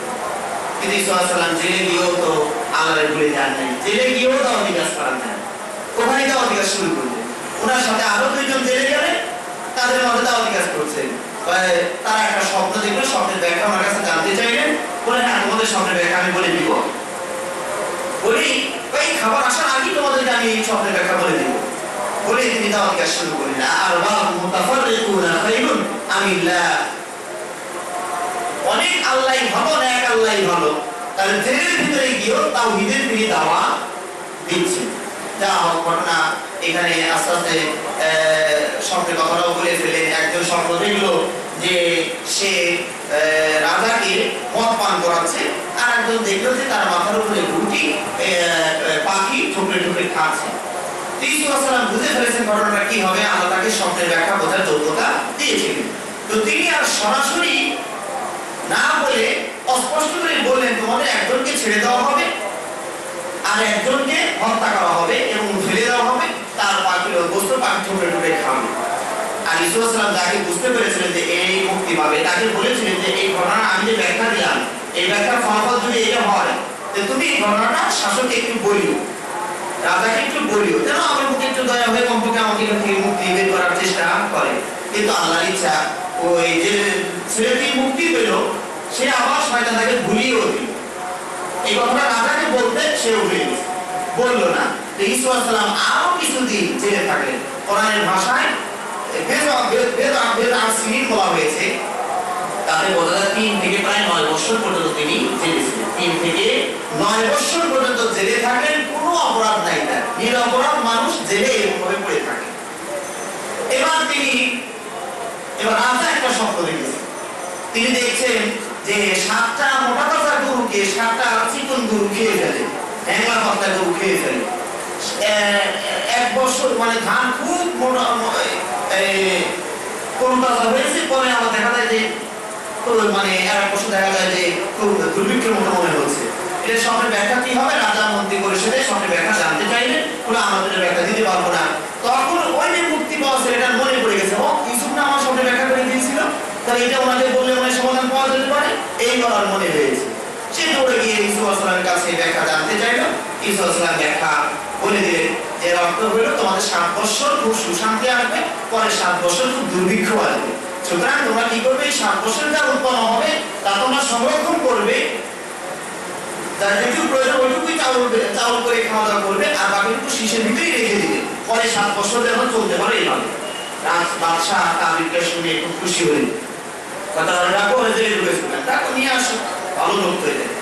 কিন্তু ইসলাম জেলে গিয়েও তো আল্লাহরে ভুলে যান নাই, জেলে গিয়েও দাওয়াতি কাজ করার নাই, ওখানে দাওয়াতি কাজ শুরু করলেন। ওনার সাথে আরো দুইজন জেলে গেলেন, তাদের মধ্যে দাওয়াতি কাজ করছেন। তারা একটা স্বপ্ন দেখলো, স্বপ্নের ব্যাখ্যা আমার কাছে জানতে চাইলেন। বলে হ্যাঁ, তোমাদের স্বপ্নের ব্যাখ্যা আমি বলে দিব। বলি ওই খাবার আসার আগেই তোমাদেরকে আমি এই স্বপ্নের ব্যাখ্যা বলে দিব। বলে তিনি দাওয়াতি কাজ শুরু করলেন। আর বাবু মুতাফাররিকুনা খায়রুন আমিল্লাহ, অনেক আল্লাহই ভালো, এক আল্লাহই ভালো। তাহলে জেলের ভিতরে গিয়েও তাওহীদের দিকে দাওয়া দিচ্ছে। যা ঘটনা এখানে আস্তে আস্তে স্বপ্নের কথাটাও বলে ফেলেন। একজন স্বপ্ন দেখলো যে সে রাজাকে মদ পান করাচ্ছে, আর একজন দেখলো যে তার মাথার উপরে রুটি পাখি ঠুকরে ঠুকরে খাচ্ছে। ইউসুফ বুঝে ফেলেছেন ঘটনাটা কি হবে, আল্লাহ তাকে স্বপ্নের ব্যাখ্যা বোঝার যোগ্যতা দিয়েছিলেন। তো তিনি আর সরাসরি না বলে অস্পষ্ট করে বললেন, তোমাদের একজনকে ছেড়ে দেওয়া হবে আর একজনকে হত্যা করা হবে এবং ফেলে দেওয়া হবে, তার পাখির বস্তু পাখি ঠুকরে ঠুকরে খাবে। আর ইউসুফ যাকে বুঝতে পেরেছিলেন যে এই মুক্তি পাবে, তাকে বলেছিলেন যে এই ঘটনা আমি যে ব্যাখ্যা দিলাম, এই ব্যাখ্যার ফলাফল যদি এটা হয়, তুমি এই ঘটনাটা শাসককে একটু বলিও, রাজাকে একটু বলিও, যেন আমার মুখে একটু দয়া হয়ে কমপক্ষে আমাকে এখান থেকে মুক্তি বের করার চেষ্টা করে। কিন্তু আল্লাহর ইচ্ছা, ওই যে ছেলেটি মুক্তি পেল, সে আবার শয়তান তাকে ভুলিয়েও দিল। এই কথাটা রাজাকে বলতে সেও ভুলে গেছে, বললো না। ইউসুফ আরো কিছুদিন জেলে থাকলেন। কোরআনের ভাষায় বলা হয়েছে, তাতে বোঝা যায় 3 থেকে প্রায় 9 বছর পর্যন্ত তিনি জেলে ছিলেন। 3 থেকে 9 বছর পর্যন্ত জেলে থাকলেন, কোনো অপরাধ নাই তার, নিরপরাধ মানুষ জেলে এরকমভাবে পড়ে থাকে। এবার রাজা একটা স্বপ্ন দেখেছেন। তিনি দেখছেন যে 7টা মোটা তাজা গরুকে 7টা চিকন গরু খেয়ে ফেলে, হ্যাংলা পাতলা গরু খেয়ে ফেলে। 1 বছর মানে ধান খুব মোটা তাজা হয়েছে, পরে আবার দেখা যায় যে মানে 1 বছর দেখা যায় যে খুব দুর্ভিক্ষের মতো মনে হচ্ছে। এটা স্বপ্নের ব্যাখ্যা কি হবে? রাজা মন্ত্রী পরিষদে স্বপ্নের ব্যাখ্যা জানতে চাইলে ওরা আমাদের ব্যাখ্যা দিতে পারবো না। তখন ওই যে মুক্তি পাওয়া ছেলেটা মনে পড়ে গেছে, ও ইউসুফ না আমার স্বপ্নের ব্যাখ্যা করে দিয়েছিল, তাহলে এটা ওনাকে বললে ওনার সমাধান পাওয়া যেতে পারে, এই বলার মনে হয়েছে। সে দৌড়ে গিয়ে ইউসুফ আসলামের কাছে ব্যাখ্যা জানতে চাইল। ইউসুফ আসলাম ব্যাখ্যা বলে দিলেন, যে অর্থ হইল তোমাদের 7 বছর খুব সুশান্তি আসবে, পরে 7 বছর খুব দুর্ভিক্ষ আসবে। সুতরাং তোমরা কি করবে, 7 বছর যা উৎপন্ন হবে তা তোমরা সংরক্ষণ করবে, যার যেটুকু প্রয়োজন ওইটুকুই চাউল করে খাওয়া দাওয়া করবে, আর বাকিটুকু শীষের ভিতরেই রেখে দিবে, পরে 7 বছর যেন চলতে পারে এইভাবে। বাদশাহ তাবিরকে শুনে খুব খুশি হলেন, কথা রাখো হয়ে ঢুকেছিলেন, তাকে নিয়ে আসো, ভালো লোক হয়ে যায়।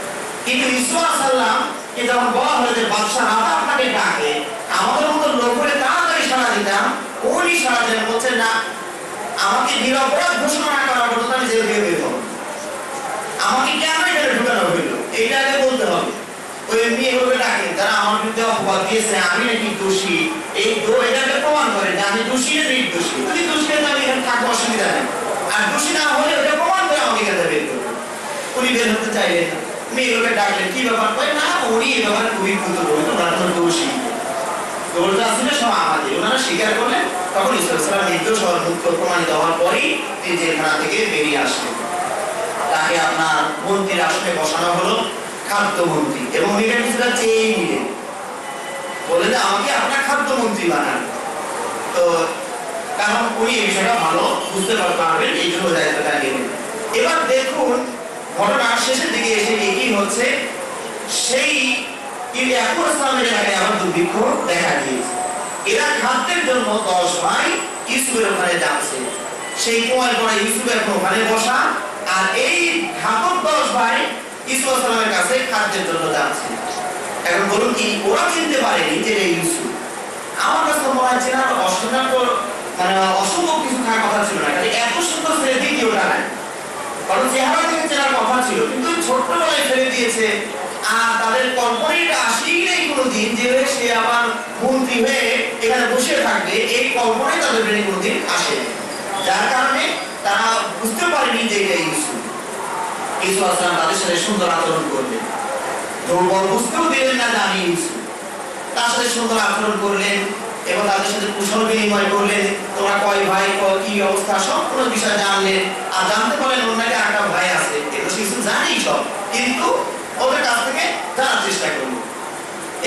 কিন্তু ইউসুফ আলাইহিসসালাম কে যখন বলা হলো যে বাদশাহ রাজা আপনাকে ডাকে, আমাদের মতো লোক হলে তাড়াতাড়ি সাড়া দিতাম, উনি সাড়া দিলেন, বলছেন না, আমাকে নিরপরাধ ঘোষণা না করার পর্যন্ত আমি জেল থেকে বের হব, আমাকে কেন এখানে ঢুকানো হইল এইটা আগে বলতে হবে। ওই এমনি এভাবে ডাকে, যারা আমার বিরুদ্ধে অপবাদ দিয়েছে আমি নাকি দোষী, এটাকে প্রমাণ করে যে আমি দোষী না নির্দোষী। যদি দোষী হলে আমি এখানে থাকবো, অসুবিধা নেই, আর দোষী না হলে ওটা প্রমাণ আমাকে এখানে বের করবেন। উনি বের হতে চাইলেন না। মেয়েগুলোকে ডাকলেন, কি ব্যাপার? কয় না, উনি এই ব্যাপারে খুবই কুতুর্বল, তোমরা কোনো দোষী, দোষটা আসলে সব আমাদের। ওনারা স্বীকার করলেন। তখন ইসলাম নির্দোষ হওয়ার মুক্ত প্রমাণিত হওয়ার পরই তিনি জেলখানা থেকে বেরিয়ে আসলেন। তাকে আপনার মন্ত্রীর আসনে বসানো হলো, খাদ্যমন্ত্রী, এবং উনি কিছুটা চেয়েই নিলেন, বলে যে আমাকে আপনার খাদ্যমন্ত্রী বানান। তো কারণ উনি এই বিষয়টা ভালো বুঝতে পারবেন, এই জন্য দায়িত্বটা নেবেন। এবার দেখুন ঘটনার শেষের দিকে এসে কি হচ্ছে, সেই ইয়াকুব ইসলামের এলাকায় আবার দুর্ভিক্ষ দেখা দিয়েছে। এরা খাদ্যের জন্য 10 ভাই ইউসুফের ওখানে যাচ্ছে। সেই কুয়ার পরে ইউসুফের ওখানে বসা, আর এই ঘাতক 10 ভাই ইউসুফ ইসলামের কাছে খাদ্যের জন্য যাচ্ছে। এখন বলুন কি ওরা চিনতে পারেনি যে ইউসুফ? আমার কাছে মনে হচ্ছে না অসম্ভব, মানে অসম্ভব কিছু খাওয়ার কথা ছিল না, এত সুন্দর ছেলে দ্বিতীয়টা নাই, কারণ চেহারা থেকে চেনার কথা ছিল, কিন্তু ছোট্টবেলায় ফেলে দিয়েছে। আর তাদের কল্পনাটা আসেই নেই কোনোদিন যে সে আবার মন্ত্রী হয়ে এখানে বসে থাকবে, এই কল্পনাই তাদের ব্রেনে কোনোদিন আসে, যার কারণে তারা বুঝতে পারেনি যে এটা ইউসুফ। ইউসুফ আসলাম তাদের সাথে সুন্দর আচরণ করলেন, দুর্বল বুঝতেও দিলেন না যে আমি ইউসুফ। তার সাথে সুন্দর আচরণ করলেন এবং তাদের সাথে কুশল বিনিময় করলেন, তোমরা কয় ভাই, কি অবস্থা, সম্পূর্ণ বিষয় জানলেন। আর জানতে পারলেন ওর নাকি একটা ভাই আছে, এটা শিশু জানেই সব, কিন্তু ওদের কাছ থেকে জানার চেষ্টা করল।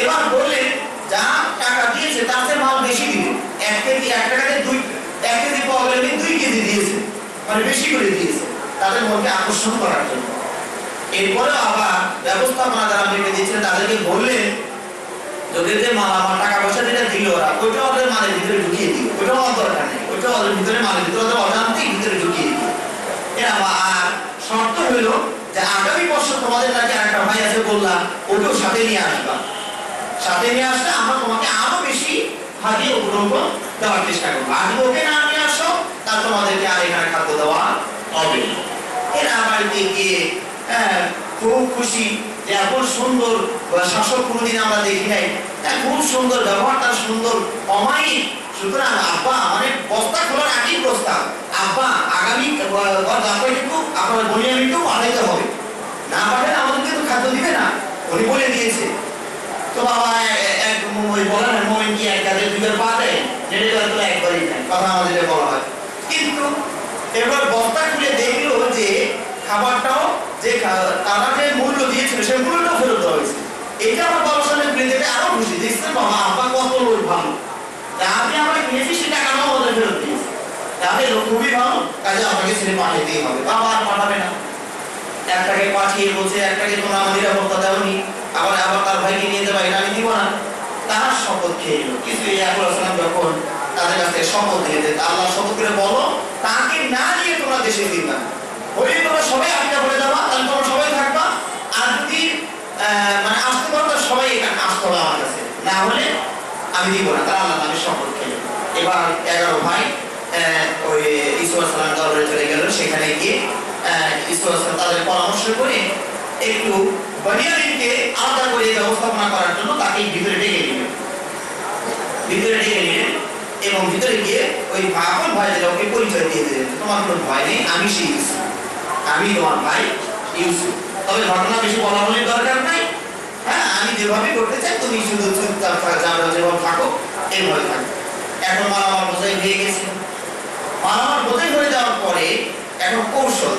এবার বললেন যা টাকা দিয়েছে তার চেয়ে মাল বেশি দিবে, 1 কেজি 1 টাকাতে 1 কেজি পাওয়া গেলে 2 কেজি দিয়েছে, মানে বেশি করে দিয়েছে তাদের মনকে আকর্ষণ করার জন্য। এরপরে আবার ব্যবস্থাপনা যারা মেপে দিয়েছিলেন তাদেরকে বললেন ওদের যে মাল আমার টাকা পয়সা যেটা দিল ওরা, ওইটা ওদের মালের ভিতরে ঢুকিয়ে দিও, ওইটা আমার দরকার নেই, ওইটা ওদের ভিতরে মালের ভিতরে ওদের অজান্তেই ভিতরে ঢুকিয়ে দিও। এরা আর শর্ত হলো যে আগামী বছর তোমাদের নাকি একটা ভাই আছে বললাম, ওকেও সাথে নিয়ে আসবা, সাথে নিয়ে আসলে আমরা তোমাকে আরো বেশি হাতিয়ে উপলব্ধ দেওয়ার চেষ্টা করবো। আর যদি ওকে না নিয়ে আসো তাহলে তোমাদেরকে আর এখানে খাদ্য দেওয়া হবে। এরা বাড়িতে গিয়ে খুব খুশি যে এত সুন্দর শাসক কোনোদিন আমরা দেখি নাই, খুব সুন্দর ব্যবহার, তার সুন্দর অমায়িক। সুতরাং আব্বা মানে বস্তা খোলার আগেই প্রস্তাব, আব্বা আগামী কিন্তু আপনার বনিয়ামিকেও পাঠাইতে হবে, না পাঠালে আমাদেরকে তো খাদ্য দিবে না, উনি বলে দিয়েছে। তো বাবা এক বলেন মোমেন কি এক কাজে 2 বার পা দেয়, যেটা একবারই নেয়, কথা আমাদের বলা হয়। কিন্তু এবার বস্তা খুলে দেখলো যে খাবারটাও যে তারা যে মূল্য দিয়েছিল সেই মূল্যটাও ফেরত দেওয়া হয়েছে। এটা আমার বাবার সামনে ঘুরে দেখে আরো খুশি, দেখছেন বাবা আব্বা কত লোক ভালো, আপনি আমরা কিনেছি সে টাকাটাও আমাদের ফেরত দিয়েছে, তাদের লোক খুবই ভালো, কাজে আপনাকে ছেলে পাঠিয়ে হবে। বাবা আর পাঠাবে না, একটাকে পাঠিয়ে বলছে একটাকে তোমরা আমার নিরাপত্তা দেওনি, আবার তার ভাইকে নিয়ে যাবে, এটা আমি দিব না। তার শপথ খেয়ে নিল। কিন্তু ইয়াকুব আসলাম যখন তাদের কাছে শপথ দিয়ে দেয়, আল্লাহ শপথ করে বলো তাকে না নিয়ে তোমরা দেশে ফিরবা, ওই তোমরা সবাই আটকা পড়ে যাবা, তাহলে তোমরা সবাই থাকবা, আর যদি মানে আসতে পারো তাহলে সবাই এখানে আসতে হবে আমার কাছে, না হলে আমি দিব না। তারা আল্লাহ তাদের শপথ খেয়ে। এবার 11 ভাই ওই ইসু আসলাম দরবারে চলে গেল, সেখানে গিয়ে ইসু আসলাম তাদের পরামর্শ করে একটু বনিয়ামিনকে আলাদা করে ব্যবস্থাপনা করার জন্য তাকে ভিতরে ডেকে নিলেন, এবং ভিতরে গিয়ে ওই আপন ভাই যেটা ওকে পরিচয় দিয়ে দিলেন, তোমার কোনো ভয় নেই, আমি সেই ইউসুফ, আমি তোমার ভাই ইউসুফ, তবে ঘটনা বেশি বলাবলির দরকার নাই, হ্যাঁ আমি যেভাবে করতে চাই তুমি শুধু চুপচাপ যেভাবে থাকো এইভাবে থাকো। এখন মালামাল বোঝাই হয়ে গেছে। মালামাল বোঝাই হয়ে যাওয়ার পরে এখন কৌশল,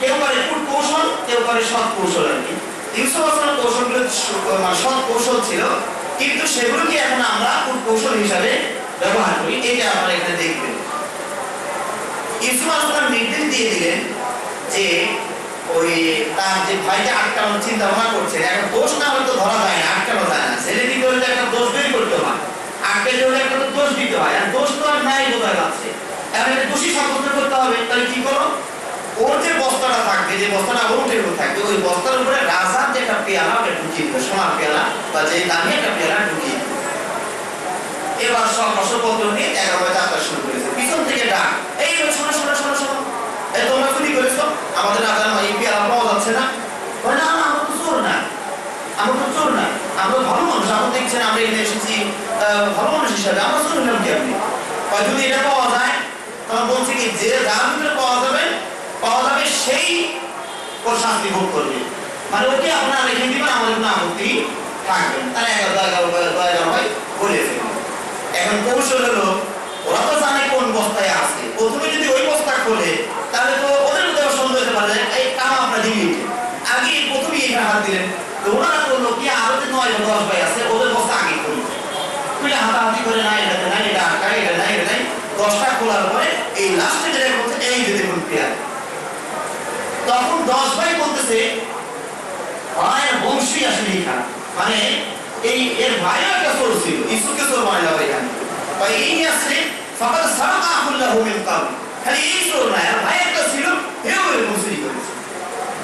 কেউ করে কূট কৌশল, কেউ করে সৎ কৌশল। আর কি ইউসুফ আসলামের কৌশলগুলো মানে সৎ কৌশল ছিল, কিন্তু সেগুলোকে এখন আমরা কূট কৌশল হিসাবে ব্যবহার করি, এটা আপনারা এখানে দেখবেন। ইউসুফ আসলাম নির্দেশ দিয়ে দিলেন যে ওই তার যে ভাইকে আটকানোর চিন্তা ভাবনা করছে, এখন দোষ না হলে তো ধরা যায় না, আটকানো যায় না, ছেলে দিতে হলে একটা দোষ বের করতে হয়, আটকাইতে হলে একটা দোষ দিতে হয়, আর দোষ তো আর নাই বোঝায় যাচ্ছে, এখন একটা দোষী সাব্যস্ত করতে হবে। তাহলে কি করো, ওর যে বস্তাটা থাকবে, যে বস্তাটা ওর উঠে থাকবে, ওই বস্তার উপরে রাজার যে একটা পেয়ালা ওটা ঢুকিয়ে দেবে, সোনার পেয়ালা বা যে দামি একটা পেয়ালা ঢুকিয়ে দেবে। এবার সব রসপত্র নিয়ে 11 বাজে যাত্রা শুরু করেছে, পিছন থেকে ডাক, এই শোনো শোনো শোনো শোনো, তোমরা চুরি করেছো, আমাদের রাজার এই পেয়ালা পাওয়া যাচ্ছে না। না আমরা তো চোর না, আমরা তো চোর না, আমরা ভালো মানুষ, আমরা দেখছেন আমরা এখানে এসেছি ভালো মানুষ হিসাবে, আমরা চোর হলাম কি? আপনি যদি এটা পাওয়া যায় তখন বলছে কি যে যার ভিতরে পাওয়া যাবে পাওয়া যাবে সেই ওর শাস্তি ভোগ করবে। মানে ওকে আপনারা রেখে দিবেন, আমাদের কোনো আপত্তি থাকবে না। তারা 11 ভাই বলে ফেলবে। এখন কৌশল হলো, ওরা তো জানে কোন বস্তায় আছে, প্রথমে যদি ওই বস্তা খোলে তাহলে তো ওদের মধ্যে সন্দেহ হতে পারে এই কাম আপনার দিল্লি আগে প্রথমেই এখানে হাত দিলেন। তো ওনারা করলো কি, আরো যে 9 বা 10 ভাই আছে ওদের বস্তা আগে খুলবে, খুলে হাতাহাতি করে না এটাতে নাই, এটা আটকা, এটা নাই, এটা নাই, 10টা খোলার পরে এই লাস্টে যেটা বলছে এই যে দেখুন পেয়ার। তখন 10 ভাই বলতেছে ভাইয়ের বংশী আসলে এখানে, মানে এই এর ভাইও একটা চোর ছিল, ইসুকে চোর বানাইল এখানে, ভাই এই আসছে ফাকাদ সারাকা আল্লাহু মিন কাবল, খালি এই চোর না, আর ভাই একটা ছিল হেও এরকম চুরি করেছে।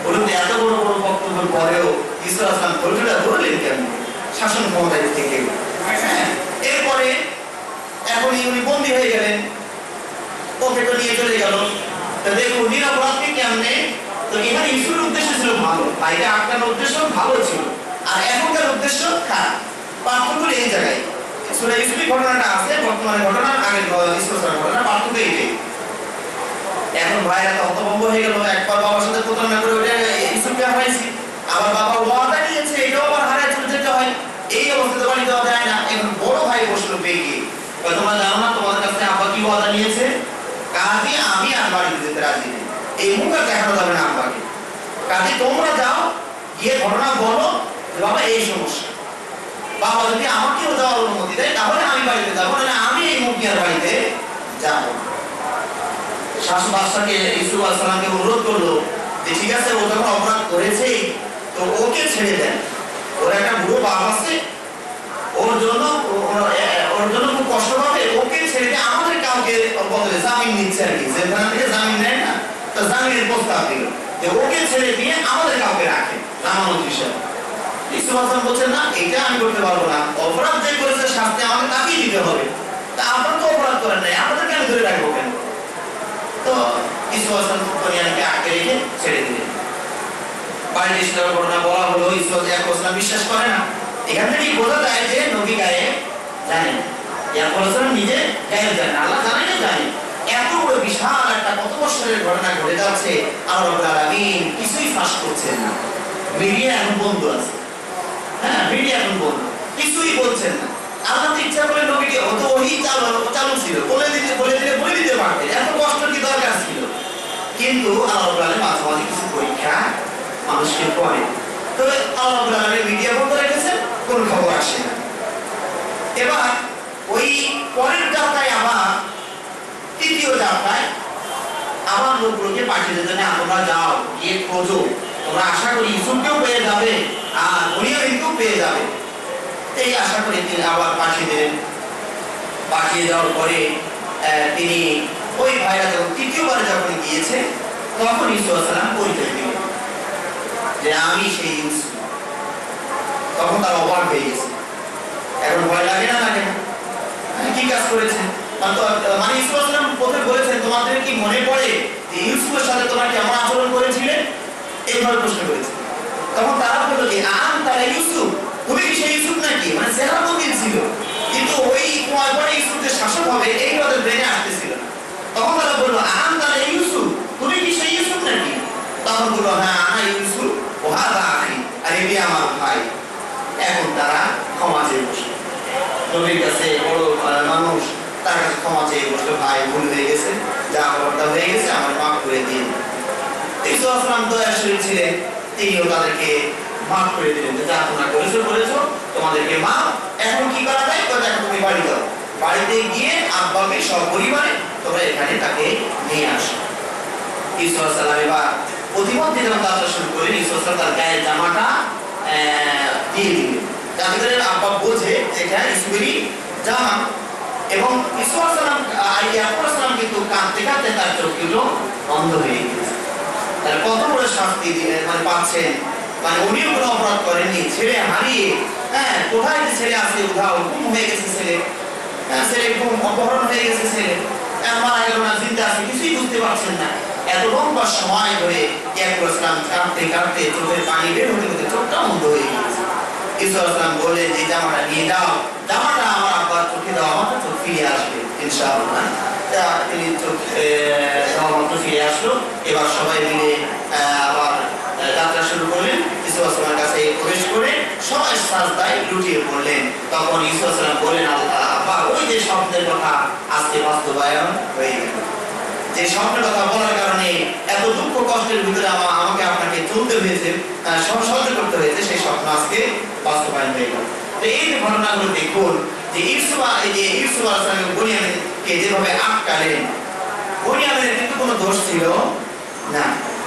বলুন এত বড় বড় বক্তব্যের পরেও ঈসা আসলাম ধৈর্যটা ধরলেন কেমন শাসন ক্ষমতায় থেকে। এরপরে এখন উনি বন্দী হয়ে গেলেন, ওকে তো নিয়ে চলে গেল। তো দেখুন নিরাপরাধকে কেমনে, তো এখানে ইসুর উদ্দেশ্য ছিল ভালো, ভাইকে আটকানোর উদ্দেশ্য ভালো ছিল, আর এখনকার উদ্দেশ্য খারাপ। পার্থক্য এই জায়গায় সূরা ইউসুফের ঘটনাটা আছে, বর্তমানে ঘটনা আগের ইসরার ঘটনা, পার্থক্য এইটাই। এখন ভাইরা তো হতভম্ব হয়ে গেল, একবার বাবার সাথে প্রতারণা করে ওটা ইউসুফকে হারাইছি, আবার বাবা ওয়াদা নিয়েছে এটাও আবার হারায় চলে যেতে হয়, এই অবস্থাতে বাড়ি দেওয়া যায় না। এখন বড় ভাই বসলো বেগে, তোমরা জানো না তোমাদের কাছে আব্বা কি ওয়াদা নিয়েছে, কাজে আমি আর বাড়িতে যেতে রাজি নেই, এই মুখ আর দেখানো যাবে না আব্বাকে, কাজে তোমরা যাও গিয়ে ঘটনা বলো যে বাবা এই সমস্যা, বাবা যদি আমাকেও যাওয়ার অনুমতি দেয় তাহলে আমি বাড়িতে যাবো, না আমি এই মুখ নিয়ে বাড়িতে যাবো। শাশু বাদশাকে ইউসুফ আলাইহিস সালামকে অনুরোধ করলো যে ঠিক আছে ও যখন অপরাধ করেছে তো ওকে ছেড়ে দেন, ওর একটা বুড়ো বাপ আছে, ওর জন্য খুব কষ্ট হবে, ওকে ছেড়ে দিয়ে আমাদের কাউকে বদলে জামিন নিচ্ছে আর কি, যেখান থেকে জামিন নেয় না তো জামিনের প্রস্তাব দিল যে ওকে ছেড়ে দিয়ে আমাদের কাউকে রাখে জামানত হিসেবে। ইউসুফ আলাইহিস সালাম বলছেন না এটা আমি করতে পারবো না, অপরাধ যে করেছে শাস্তি আমাকে তাকেই দিতে হবে, তা আপনারা তো অপরাধ করেন নাই, আমাদের কেন ধরে রাখবো কেন? তো ইউসুফ আলাইহিস সালাম দুনিয়াকে আটকে রেখে ছেড়ে দিলেন। বাড়িতে এসে ঘটনা বলা হলো, ইউসুফ আলাইহিস সালাম বিশ্বাস করে না। এখান থেকেই বোঝা যায় যে নবী গায়ে জানেন, ইয়াকুব আলাইহিস সালাম নিজে গায়ে জানেন, আল্লাহ জানেন না জানেন। এত বড় বিশাল একটা কত বছরের ঘটনা ঘটে যাচ্ছে, আল্লাহ রাব্বুল আলামিন কিছুই ফাঁস করছেন না। মিডিয়া এখন বন্ধ আছে, হ্যাঁ মিডিয়া এখন বন্ধ, কিছুই বলছেন না। আল্লাহ ইচ্ছা করে নবীকে হতো ওই চালু ছিল, বলে দিতে পারতেন, এত কষ্ট কি দরকার ছিল? কিন্তু আল্লাহ রাব্বুল আলামিন মাঝে মাঝে কিছু পরীক্ষা মানুষকে করে, তবে আল্লাহ রাব্বুল আলামিন মিডিয়া বন্ধ রেখেছেন, কোন খবর আসে না। এবার ওই পরের যাত্রায় আবার তৃতীয় যাত্রায় আবার লোকগুলোকে পাঠিয়ে দিতেন, তোমরা যাও গিয়ে খোঁজো, তোমরা আশা করি ইউসুফকেও পেয়ে যাবে আর উনিও কিন্তু পেয়ে যাবে। এই আশা করে তিনি আবার পাঠিয়ে দিলেন। পাঠিয়ে দেওয়ার পরে তিনি ওই ভাইরা যখন তৃতীয়বারে যখন গিয়েছে তখন ইউসুফ আলাইহিস সালাম পরিচয় দিলেন যে আমি সেই ইউসুফ। তখন তার অবাক হয়ে গেছে, এখন ভয় লাগে না, লাগে না, কি কাজ করেছে? মানে ইউসুফ আলাইহিস সালাম প্রথমে বলেছেন তোমাদের কি মনে পড়ে যে ইউসুফের সাথে তোমরা কেমন আচরণ করেছিলে, এইভাবে প্রশ্ন করেছে। তখন তারা বলল যে তারা ইউসুফ, তুমি কি সেই ইউসুফ নাকি? মানে চেহারা বদল ছিল, কিন্তু ওই পরে ইউসুফ যে শাসক হবে এই ওদের ব্রেনে আসতেছিল। তখন তারা বললো তারা ইউসুফ, তুমি কি সেই ইউসুফ নাকি? তখন বললো হ্যাঁ আনা ইউসুফ ও হাদা আখি, আর এটি আমার ভাই। এখন তারা ক্ষমা চেয়ে বসলো, নবীর কাছে বড় মানুষ, তার কাছে ক্ষমা চেয়ে বসলো, ভাই ভুল হয়ে গেছে, যা অপরাধ হয়ে গেছে আমার মাফ করে দিন। ইউসুফ আলাইহিস সালাম দয়াশীল ছিলেন, তিনিও তাদেরকে মাফ করে দিলেন যে যা তোমরা করেছো তোমাদেরকে মাফ। এখন কি করা যায়? এখন তুমি বাড়ি যাও, বাড়িতে গিয়ে আব্বাকে সপরিবারে তোমরা এখানে তাকে নিয়ে আসো। ইউসুফ আলাইহিস সালাম এবার প্রতিমধ্যে যখন যাত্রা শুরু করেন, ইউসুফ আলাইহিস সালাম তার গায়ের জামাটা দিয়ে দিলেন, যাতে করে আব্বা বোঝে যে এটা ইউসুফেরই জামা। এবং ইউসুফ আলাইহিস সালাম ইয়াকুব আলাইহিস সালাম কিন্তু কাঁদতে কাঁদতে তার চোখগুলো বন্ধ হয়ে গেছে। তার কত বড় শাস্তি মানে পাচ্ছেন, মানে উনিও কোনো অপরাধ করেননি, ছেলে হারিয়ে, হ্যাঁ কোথায় যে ছেলে আছে উধাও, গুম হয়ে গেছে ছেলে, ছেলে গুম, অপহরণ হয়ে গেছে ছেলে, মারা গেল না জিন্দা আছে কিছুই বুঝতে পারছেন না। এত লম্বা সময় ধরে ইয়াকুব আলাইহিস সালাম কাঁদতে কাঁদতে চোখের পানি বের হতে হতে চোখটা বন্ধ হয়ে গেছে। ইউসুফ আলাইহিস সালাম বললেন যে জামাটা নিয়ে যাও, জামাটা আমার আব্বার চোখে দাও, আমার চোখ ফিরে আসবে ইনশাআল্লাহ। তিনি চোখ ফিরে আসলো। এবার সবাই মিলে আবার যাত্রা শুরু করলেন। ইউসুফ আলাইহিস কাছে প্রবেশ করে সবাই সাজদায় লুটিয়ে পড়লেন। তখন ইউসুফ আলাইহিস বললেন, আল্লাহ, ওই যে স্বপ্নের কথা আজকে বাস্তবায়ন হয়ে গেল। যে স্বপ্নের কথা বলার কারণে এত দুঃখ কষ্টের ভিতরে আমাকে আপনাকে চলতে হয়েছে, সহ্য করতে হয়েছে, সেই স্বপ্ন আজকে বাস্তবায়ন হয়ে গেল। তো এই যে ঘটনাগুলো দেখুন যে ইউসুফ আলাইহিস বুনিয়ামিনকে যেভাবে আটকালেন, বুনিয়ামিনের কিন্তু কোনো দোষ ছিল না,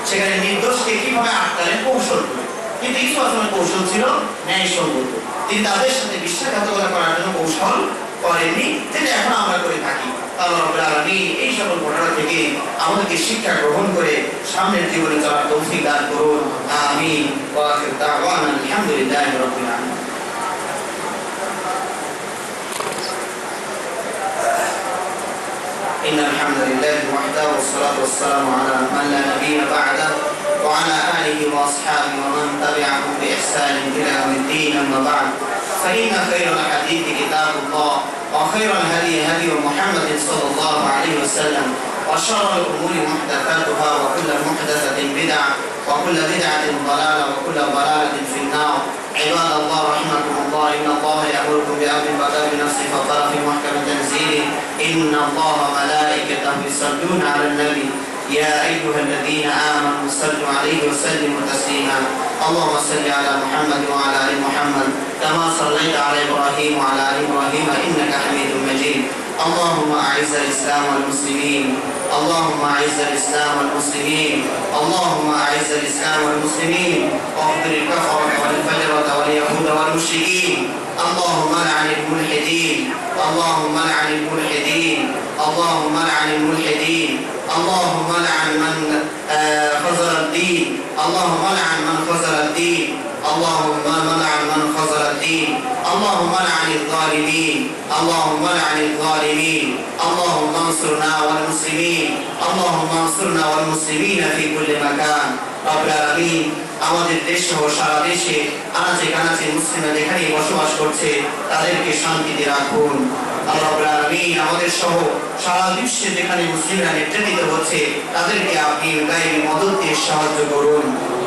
সেখানে নির্দোষকে কিভাবে আটকালেন কৌশল করে। কিন্তু ইউসুফ আলাইহিস কৌশল ছিল ন্যায়সঙ্গত। তিনি তাদের সাথে বিশ্বাসঘাতকতা করার জন্য কৌশল করেননি, যেটা এখন আমরা করে থাকি। আল্লাহ রাব্বুল আলামিন এই সকল ঘটনা থেকে আমাদেরকে শিক্ষা গ্রহণ করে সামনের জীবনে চলার তৌফিক দান করুন। আমিন। ওয়া আখিরু দাওয়ানা আলহামদুলিল্লাহি রাব্বিল আলামিন। إن الحمد لله وحده والصلاة والسلام على من لا نبي بعده وعلى آله وأصحابه ومن تبعهم بإحسان إلى يوم الدين. أما بعد، فإن خير الحديث كتاب الله وخير الهدي هدي محمد صلى الله عليه وسلم وشر الأمور محدثاتها وكل محدثة بدعة وكل بدعة ضلالة وكل ضلالة في النار. عباد الله رحمكم الله، إن الله يأمركم بأمر بدأ بنفسه فقال في محكم تنزيله إن الله وملائكته يصلون على النبي يا أيها الذين آمنوا صلوا عليه وسلموا تسليما. اللهم صل على محمد وعلى آل محمد كما صليت على إبراهيم وعلى آل إبراهيم إنك حميد مجيد. اللهم أعز الإسلام والمسلمين، اللهم أعز الإسلام والمسلمين، اللهم أعز الإسلام والمسلمين، واغفر الكفرة والفجرة واليهود والمشركين. اللهم لعن الملحدين، اللهم لعن الملحدين، اللهم لعن الملحدين، اللهم لعن من خذل الدين، اللهم لعن من خذل الدين، اللهم لعن من خذل الدين، اللهم لعن الظالمين، اللهم لعن الظالمين، اللهم انصرنا والمسلمين، اللهم انصرنا والمسلمين في كل مكان. رب العالمين আমাদের দেশ সহ সারা দেশে আনাচে কানাচে মুসলিমরা যেখানেই বসবাস করছে তাদেরকে শান্তিতে রাখুন। আল্লাহ রাব্বুল আলামিন আমাদের সহ সারা বিশ্বে যেখানে মুসলিমরা নির্যাতিত হচ্ছে তাদেরকে আপনি গায়েবী মদদ দিয়ে সাহায্য করুন।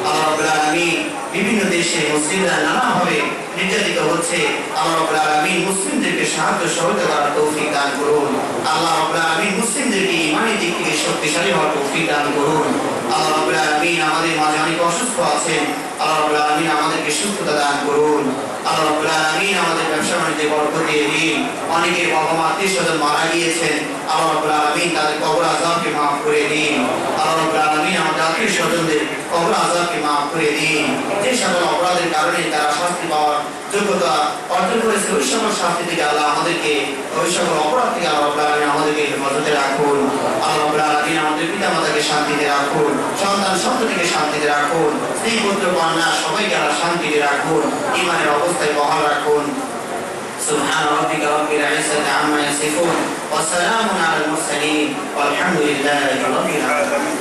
আল্লাহ রাব্বুল আলামিন বিভিন্ন দেশে মুসলিমরা নানাভাবে নির্যাতিত হচ্ছে, আল্লাহ রাব্বুল আলামিন মুসলিমদেরকে সাহায্য সহযোগিতা করার তৌফিক দান করুন। আল্লাহ রাব্বুল আলামিন মুসলিমদেরকে ঈমানি দিক থেকে শক্তিশালী হওয়ার তৌফিক দান করুন। আল্লাহ রাব্বুল আলামিন আমাদের মাঝে অনেক অসুস্থ আছেন, আল্লাহ রাব্বুল আলামিন আমাদেরকে সুস্থতা দান করুন। আল্লাহ রাব্বুল আলামিন আমাদের ব্যবসা বাণিজ্যে বরকত দিয়ে দিন। অনেকে বাবা মা আত্মীয়স্বজন মারা গিয়েছেন, আল্লাহ রাব্বুল আলামিন তাদের কবর আযাবকে মাফ করে দিন। আল্লাহ রাব্বুল আলামিন আমাদের আত্মীয়স্বজনদের কবর আযাবকে মাফ করে দিন। যে সকল অপরাধের কারণে তারা শাস্তি পাওয়ার যোগ্যতা অর্জন করেছে ওই সকল শাস্তি থেকে আল্লাহ আমাদেরকে, ওই সকল অপরাধ থেকে আল্লাহ রাব্বুল আলামিন আমাদেরকে হেফাজতে রাখুন। আল্লাহ রাব্বুল আলামিন আমাদের পিতা মাতাকে শান্তিতে রাখুন, সন্তান সন্ততিকে শান্তিতে রাখুন, স্ত্রী পুত্র কন্যা সবাইকে আল্লাহ শান্তিতে রাখুন, ঈমানের অবস্থায় বহাল রাখুন। سبحان ربك رب العزة عما يصفون وسلام على المرسلين والحمد لله رب العالمين.